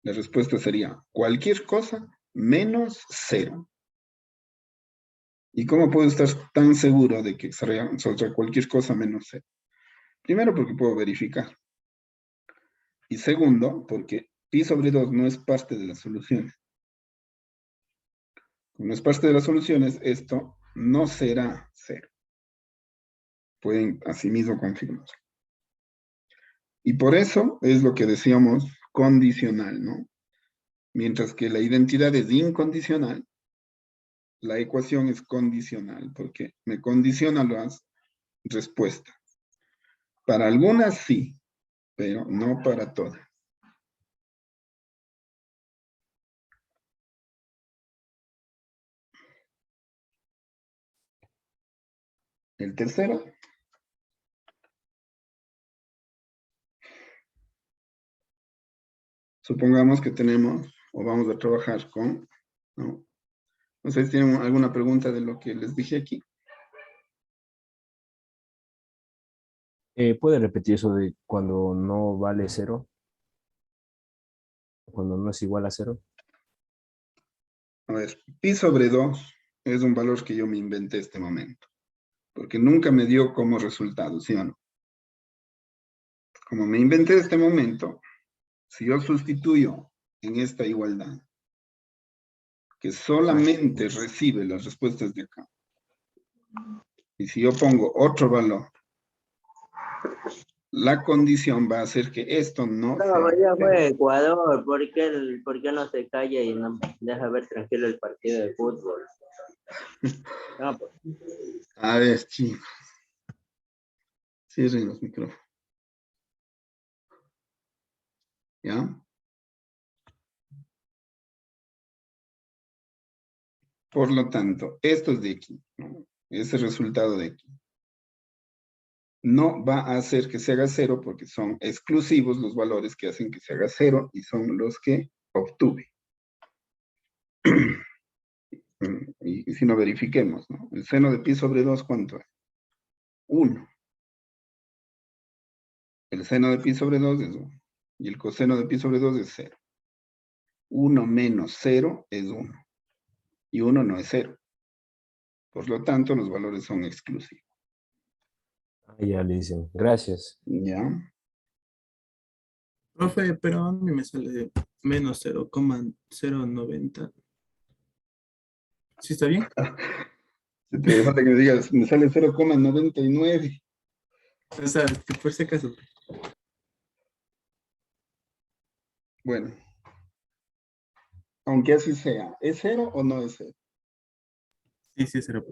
La respuesta sería cualquier cosa menos 0. ¿Y cómo puedo estar tan seguro de que saldrá cualquier cosa menos 0? Primero, porque puedo verificar. Y segundo, porque pi sobre 2 no es parte de las soluciones. Como no es parte de las soluciones, esto no será 0. Pueden asimismo confirmar. Y por eso es lo que decíamos condicional, ¿no? Mientras que la identidad es incondicional, la ecuación es condicional, porque me condiciona las respuestas. Para algunas sí, pero no para todas. El tercero. Supongamos que tenemos, o vamos a trabajar con, ¿no? No sé si tienen alguna pregunta de lo que les dije aquí. ¿Puede repetir eso de cuando no vale 0? Cuando no es igual a 0. A ver, pi sobre 2 es un valor que yo me inventé este momento, porque nunca me dio como resultado, ¿sí o no? Como me inventé este momento, si yo sustituyo en esta igualdad, que solamente recibe las respuestas de acá, y si yo pongo otro valor, la condición va a hacer que esto no No, sea ya 0. fue Ecuador. ¿Por qué no se calla y no deja ver tranquilo el partido de fútbol? No, pues. A ver, chicos. Cierren los micrófonos. ¿Ya? Por lo tanto, esto es de aquí, ¿no? Ese resultado de aquí. No va a hacer que se haga 0 porque son exclusivos los valores que hacen que se haga 0 y son los que obtuve. Y si no verifiquemos, ¿no? El seno de pi sobre 2, ¿cuánto es? 1. El seno de pi sobre 2 es 1. Y el coseno de pi sobre 2 es 0. 1 menos 0 es 1. Y 1 no es 0. Por lo tanto, los valores son exclusivos. Ya le dicen, gracias. ¿Ya? Profe, pero a mí me sale menos 0,090. ¿Sí está bien? Te falta que me digas, me sale 0,99. O sea, que por si acaso. Bueno, aunque así sea, ¿es cero o no es cero? Sí, sí, es 0.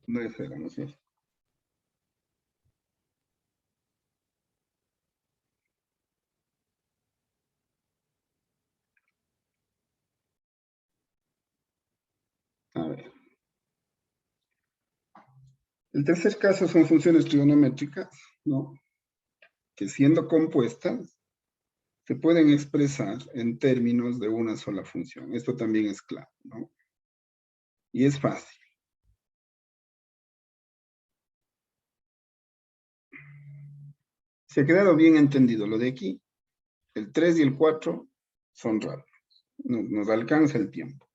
No es cero, ¿no es cierto? A ver. El tercer caso son funciones trigonométricas, ¿no? Que siendo compuestas, se pueden expresar en términos de una sola función. Esto también es claro, ¿no? Y es fácil. Se ha quedado bien entendido lo de aquí. El 3 y el 4 son raros. Nos alcanza el tiempo.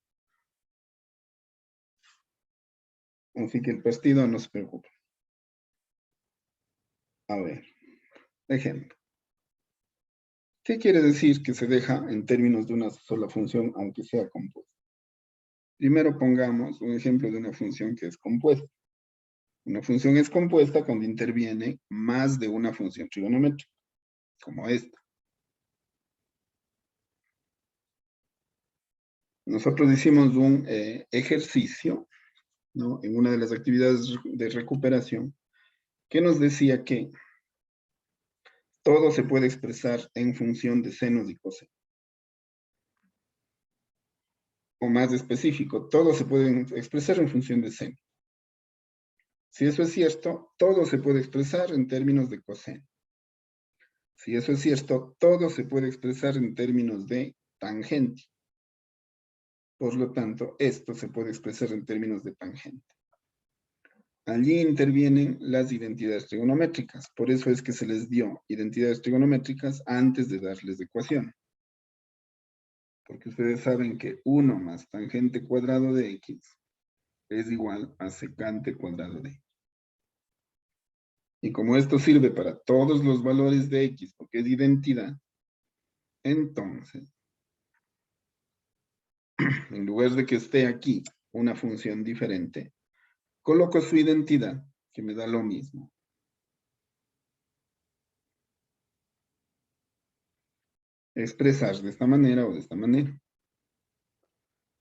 Así que el partido no se preocupe. A ver, ejemplo. ¿Qué quiere decir que se deja en términos de una sola función, aunque sea compuesta? Primero pongamos un ejemplo de una función que es compuesta. Una función es compuesta cuando interviene más de una función trigonométrica, como esta. Nosotros hicimos un ejercicio, ¿no? En una de las actividades de recuperación, que nos decía que todo se puede expresar en función de senos y cosenos. O más específico, todo se puede expresar en función de seno. Si eso es cierto, todo se puede expresar en términos de coseno. Si eso es cierto, todo se puede expresar en términos de tangente. Por lo tanto, esto se puede expresar en términos de tangente. Allí intervienen las identidades trigonométricas. Por eso es que se les dio identidades trigonométricas antes de darles ecuación. Porque ustedes saben que 1 más tangente cuadrado de x es igual a secante cuadrado de x. Y como esto sirve para todos los valores de x, porque es identidad, entonces, en lugar de que esté aquí una función diferente, coloco su identidad, que me da lo mismo. Expresar de esta manera o de esta manera.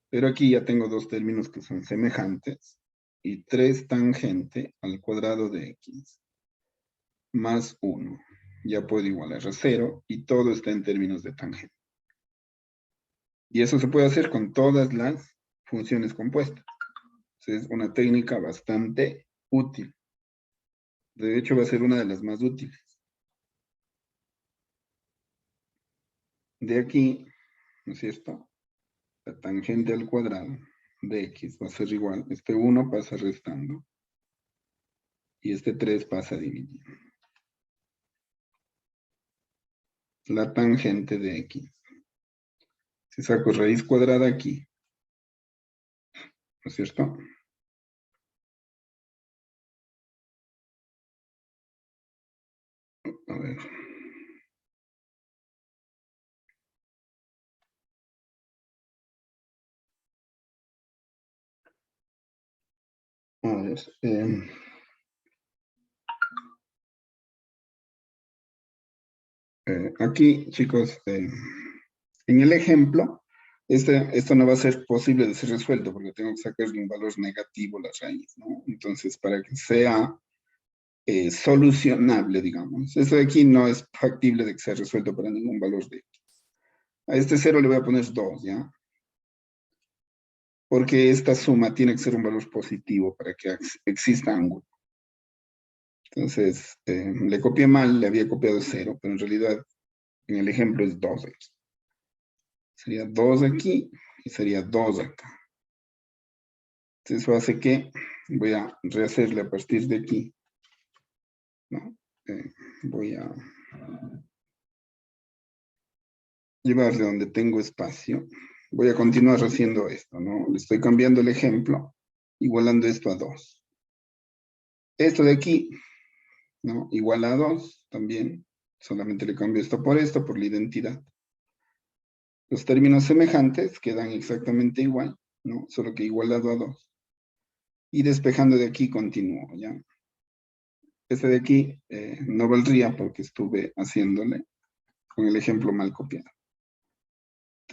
Pero aquí ya tengo dos términos que son semejantes y 3 tangente al cuadrado de x más 1. Ya puedo igualar a 0 y todo está en términos de tangente. Y eso se puede hacer con todas las funciones compuestas. Es una técnica bastante útil. De hecho, va a ser una de las más útiles. De aquí, ¿no es cierto? La tangente al cuadrado de x va a ser igual. Este 1 pasa restando. Y este 3 pasa dividiendo. La tangente de x. Si saco raíz cuadrada aquí, ¿no es cierto? A ver. A ver. Aquí, chicos, en el ejemplo, esto no va a ser posible de ser resuelto porque tengo que sacarle un valor negativo a la raíz, ¿no? Entonces, para que sea solucionable, digamos, esto de aquí no es factible de que sea resuelto para ningún valor de x. A este 0 le voy a poner 2, ¿ya? Porque esta suma tiene que ser un valor positivo para que exista ángulo. Entonces, le copié mal, le había copiado 0, pero en realidad en el ejemplo es 2x. Sería 2 aquí y sería 2 acá. Entonces eso hace que voy a rehacerle a partir de aquí, ¿no? Voy a llevarle donde tengo espacio. Voy a continuar haciendo esto, ¿no? Le estoy cambiando el ejemplo, igualando esto a 2. Esto de aquí, ¿no? Igual a 2 también. Solamente le cambio esto, por la identidad. Los términos semejantes quedan exactamente igual, ¿no? Solo que igualado a 2. Y despejando de aquí continúo, ¿ya? Este de aquí no valdría porque estuve haciéndole con el ejemplo mal copiado.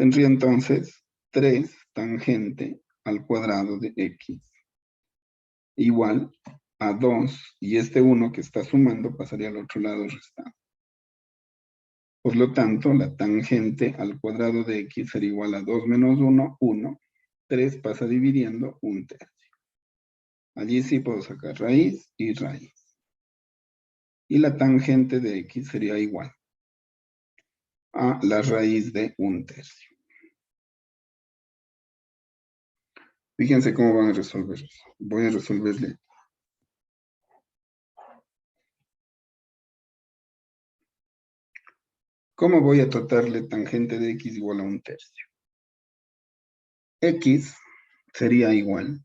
Tendría entonces 3 tangente al cuadrado de x igual a 2, y este 1 que está sumando pasaría al otro lado restando. Por lo tanto, la tangente al cuadrado de x sería igual a 2 menos 1, 1. 3 pasa dividiendo 1/3. Allí sí puedo sacar raíz y raíz. Y la tangente de x sería igual a la raíz de 1/3. Fíjense cómo van a resolver eso. Voy a resolverle. ¿Cómo voy a tratarle tangente de x igual a 1/3? X sería igual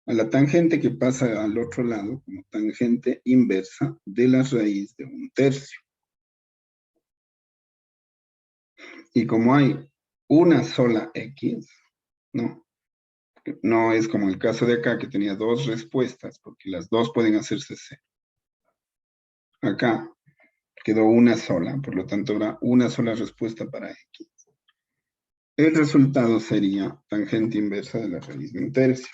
a la tangente que pasa al otro lado como tangente inversa de la raíz de 1/3. Y como hay una sola x, no es como el caso de acá que tenía 2 respuestas, porque las dos pueden hacerse 0. Acá quedó una sola, por lo tanto habrá una sola respuesta para x. El resultado sería tangente inversa de la raíz de 1/3.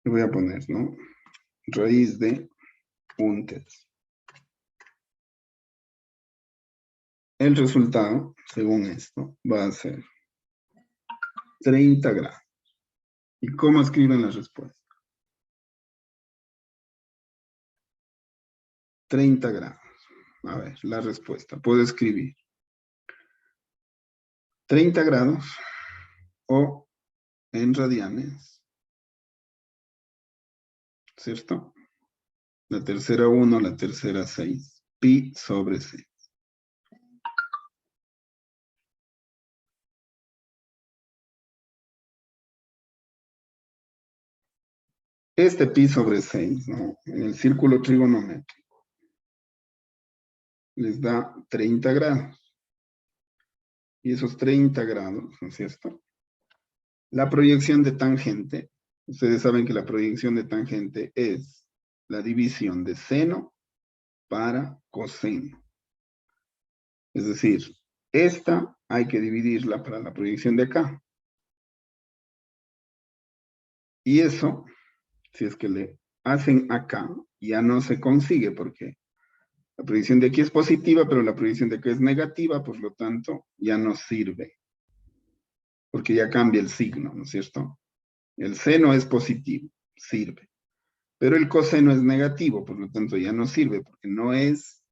Le voy a poner, raíz de 1/3. El resultado, según esto, va a ser 30 grados. ¿Y cómo escriben la respuesta? 30 grados. A ver, la respuesta. Puedo escribir 30 grados o en radianes, ¿cierto? La tercera 1, la tercera 6. Pi sobre 6. Este pi sobre 6, en el círculo trigonométrico, les da 30 grados. Y esos 30 grados, ¿no es cierto? La proyección de tangente, ustedes saben que la proyección de tangente es la división de seno para coseno. Es decir, esta hay que dividirla para la proyección de acá. Y eso, si es que le hacen acá, ya no se consigue porque la proyección de aquí es positiva, pero la proyección de acá es negativa, por lo tanto, ya no sirve. Porque ya cambia el signo, ¿no es cierto? El seno es positivo, sirve. Pero el coseno es negativo, por lo tanto ya no sirve, porque no es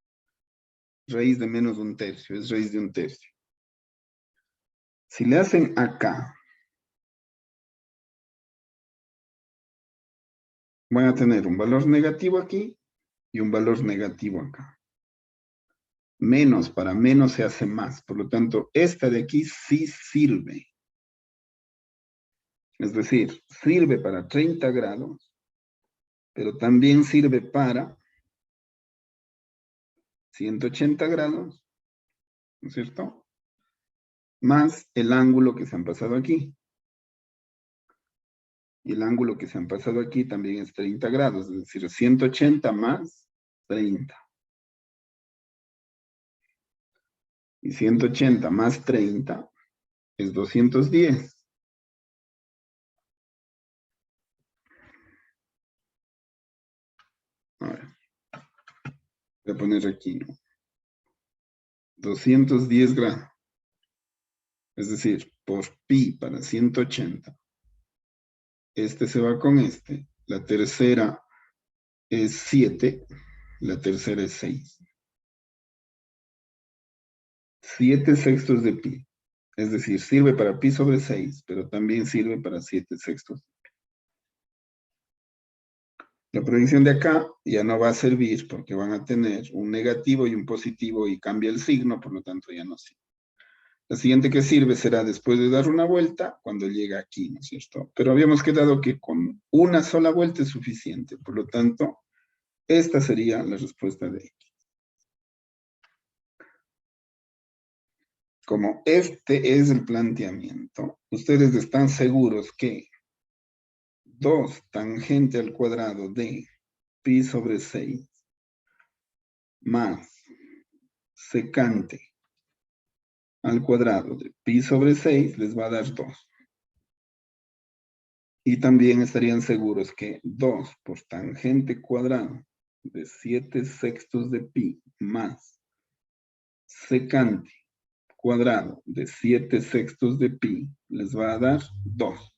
raíz de menos de 1/3, es raíz de 1/3. Si le hacen acá, van a tener un valor negativo aquí y un valor negativo acá. Menos, para menos se hace más. Por lo tanto, esta de aquí sí sirve. Es decir, sirve para 30 grados, pero también sirve para 180 grados, ¿no es cierto? Más el ángulo que se han pasado aquí. Y el ángulo que se han pasado aquí también es 30 grados, es decir, 180 más 30. Y 180 más 30 es 210. A ver, voy a poner aquí, 210 grados. Es decir, por pi para 180. Este se va con este. La tercera es 7. La tercera es 6. 7 sextos de pi. Es decir, sirve para pi sobre 6, pero también sirve para 7 sextos. La proyección de acá ya no va a servir porque van a tener un negativo y un positivo y cambia el signo, por lo tanto ya no sirve. La siguiente que sirve será después de dar una vuelta, cuando llega aquí, ¿no es cierto? Pero habíamos quedado que con una sola vuelta es suficiente, por lo tanto, esta sería la respuesta de X. Como este es el planteamiento, ustedes están seguros que 2 tangente al cuadrado de pi sobre 6 más secante al cuadrado de pi sobre 6 les va a dar 2. Y también estarían seguros que 2 por tangente cuadrado de 7 sextos de pi más secante cuadrado de 7 sextos de pi les va a dar 2.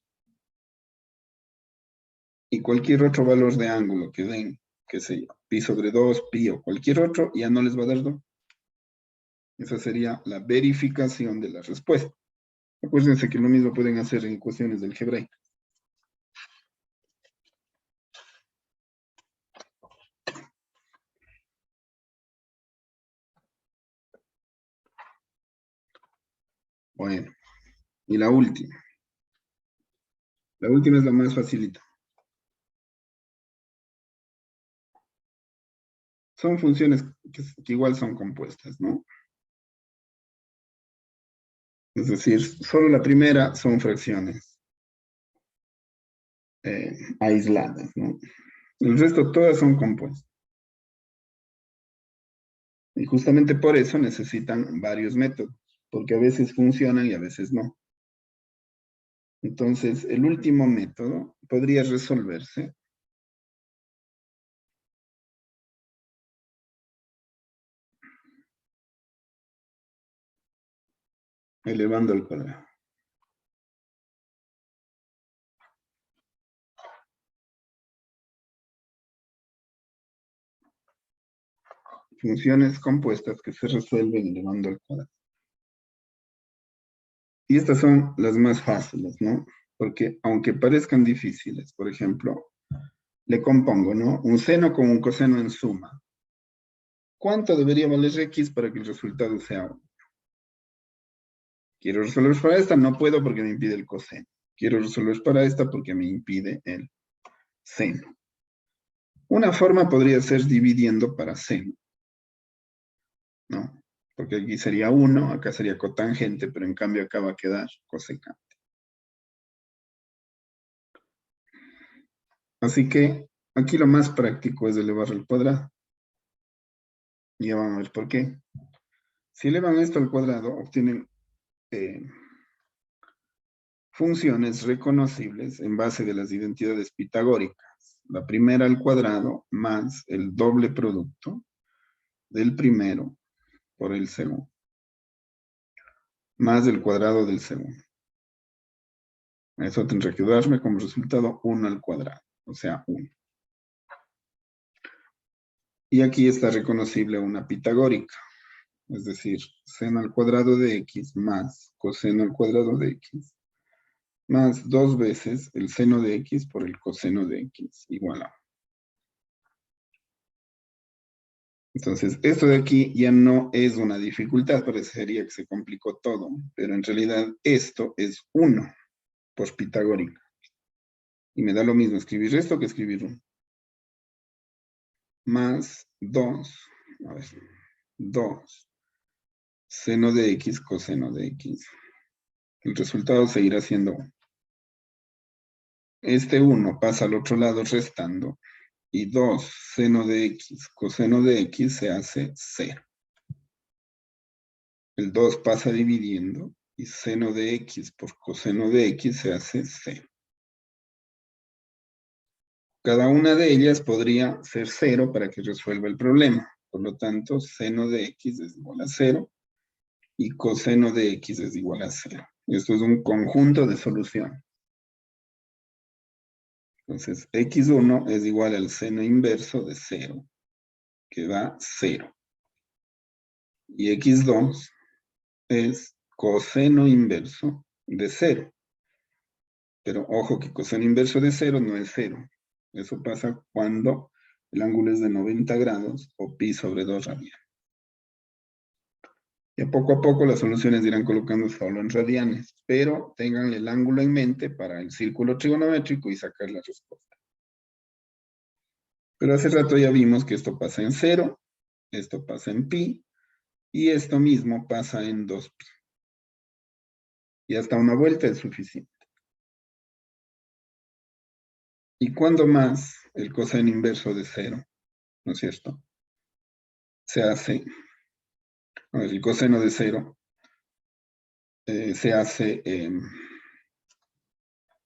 Y cualquier otro valor de ángulo que den, qué sé yo, pi sobre 2, pi o cualquier otro, ya no les va a dar 2. Esa sería la verificación de la respuesta. Acuérdense que lo mismo pueden hacer en ecuaciones del algebraico. Bueno, y la última. La última es la más facilita. Son funciones que igual son compuestas, ¿no? Es decir, solo la primera son fracciones aisladas, ¿no? El resto todas son compuestas. Y justamente por eso necesitan varios métodos, porque a veces funcionan y a veces no. Entonces, el último método podría resolverse elevando al cuadrado. Funciones compuestas que se resuelven elevando al cuadrado. Y estas son las más fáciles, ¿no? Porque aunque parezcan difíciles, por ejemplo, le compongo, ¿no? Un seno con un coseno en suma. ¿Cuánto debería valer x para que el resultado sea 1? Quiero resolver para esta, no puedo porque me impide el coseno. Quiero resolver para esta porque me impide el seno. Una forma podría ser dividiendo para seno, ¿no? Porque aquí sería 1, acá sería cotangente, pero en cambio acá va a quedar cosecante. Así que aquí lo más práctico es elevar al cuadrado. Y ya van a ver por qué. Si elevan esto al cuadrado, obtienen funciones reconocibles en base de las identidades pitagóricas. La primera al cuadrado más el doble producto del primero por el segundo, más el cuadrado del segundo. Eso tendrá que darme como resultado 1 al cuadrado, o sea, 1. Y aquí está reconocible una pitagórica, es decir, seno al cuadrado de x más coseno al cuadrado de x, más 2 veces el seno de x por el coseno de x, igual a 1. Entonces, esto de aquí ya no es una dificultad, parecería que se complicó todo, pero en realidad esto es 1 por pitagórica. Y me da lo mismo escribir esto que escribir 1. Más 2, a ver, 2, seno de x, coseno de x. El resultado seguirá siendo 1. Este 1 pasa al otro lado restando, y 2 seno de x, coseno de x se hace 0. El 2 pasa dividiendo, y seno de x por coseno de x se hace 0. Cada una de ellas podría ser 0 para que resuelva el problema. Por lo tanto, seno de x es igual a 0 y coseno de x es igual a 0. Esto es un conjunto de solución. Entonces, x1 es igual al seno inverso de 0, que da 0. Y x2 es coseno inverso de 0. Pero ojo que coseno inverso de 0 no es 0. Eso pasa cuando el ángulo es de 90 grados o pi sobre 2 radianes. Y poco a poco las soluciones irán colocando solo en radianes, pero tengan el ángulo en mente para el círculo trigonométrico y sacar la respuesta. Pero hace rato ya vimos que esto pasa en 0, esto pasa en pi, y esto mismo pasa en 2pi. Y hasta una vuelta es suficiente. Y cuando más el coseno inverso de 0, ¿no es cierto? Se hace, a ver, el coseno de 0 se hace, en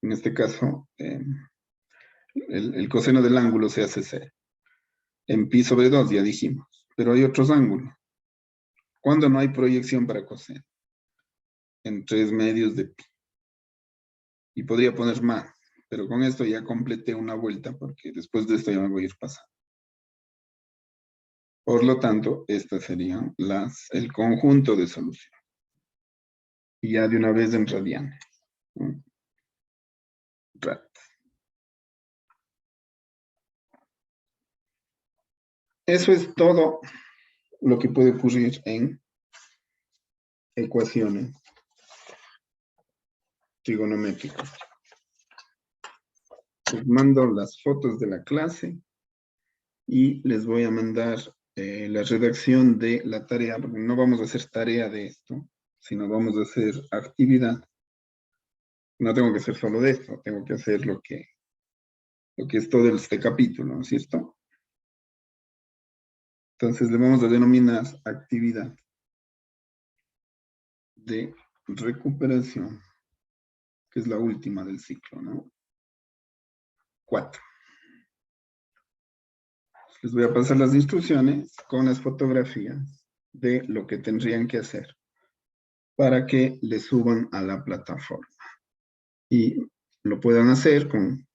este caso, el coseno del ángulo se hace 0. En pi sobre 2 ya dijimos, pero hay otros ángulos. ¿Cuándo no hay proyección para coseno? En 3 medios de pi. Y podría poner más, pero con esto ya completé una vuelta porque después de esto ya me voy a ir pasando. Por lo tanto, estas serían el conjunto de soluciones. Y ya de una vez en radianes. ¿No? Rad. Eso es todo lo que puede ocurrir en ecuaciones trigonométricas. Les mando las fotos de la clase y les voy a mandar la redacción de la tarea, porque no vamos a hacer tarea de esto, sino vamos a hacer actividad. No tengo que hacer solo de esto, tengo que hacer lo que es todo este capítulo, ¿no es cierto? Entonces le vamos a denominar actividad de recuperación, que es la última del ciclo, ¿no? 4. Les voy a pasar las instrucciones con las fotografías de lo que tendrían que hacer para que le suban a la plataforma. Y lo puedan hacer con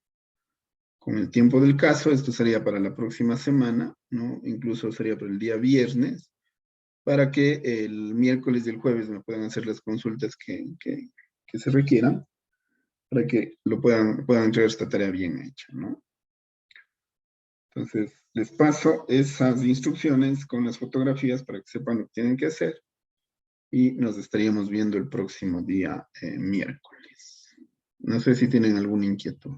el tiempo del caso. Esto sería para la próxima semana, ¿no? Incluso sería para el día viernes, para que el miércoles y el jueves me puedan hacer las consultas que se requieran, para que puedan entregar esta tarea bien hecha, ¿no? Entonces, les paso esas instrucciones con las fotografías para que sepan lo que tienen que hacer y nos estaríamos viendo el próximo día miércoles. No sé si tienen alguna inquietud.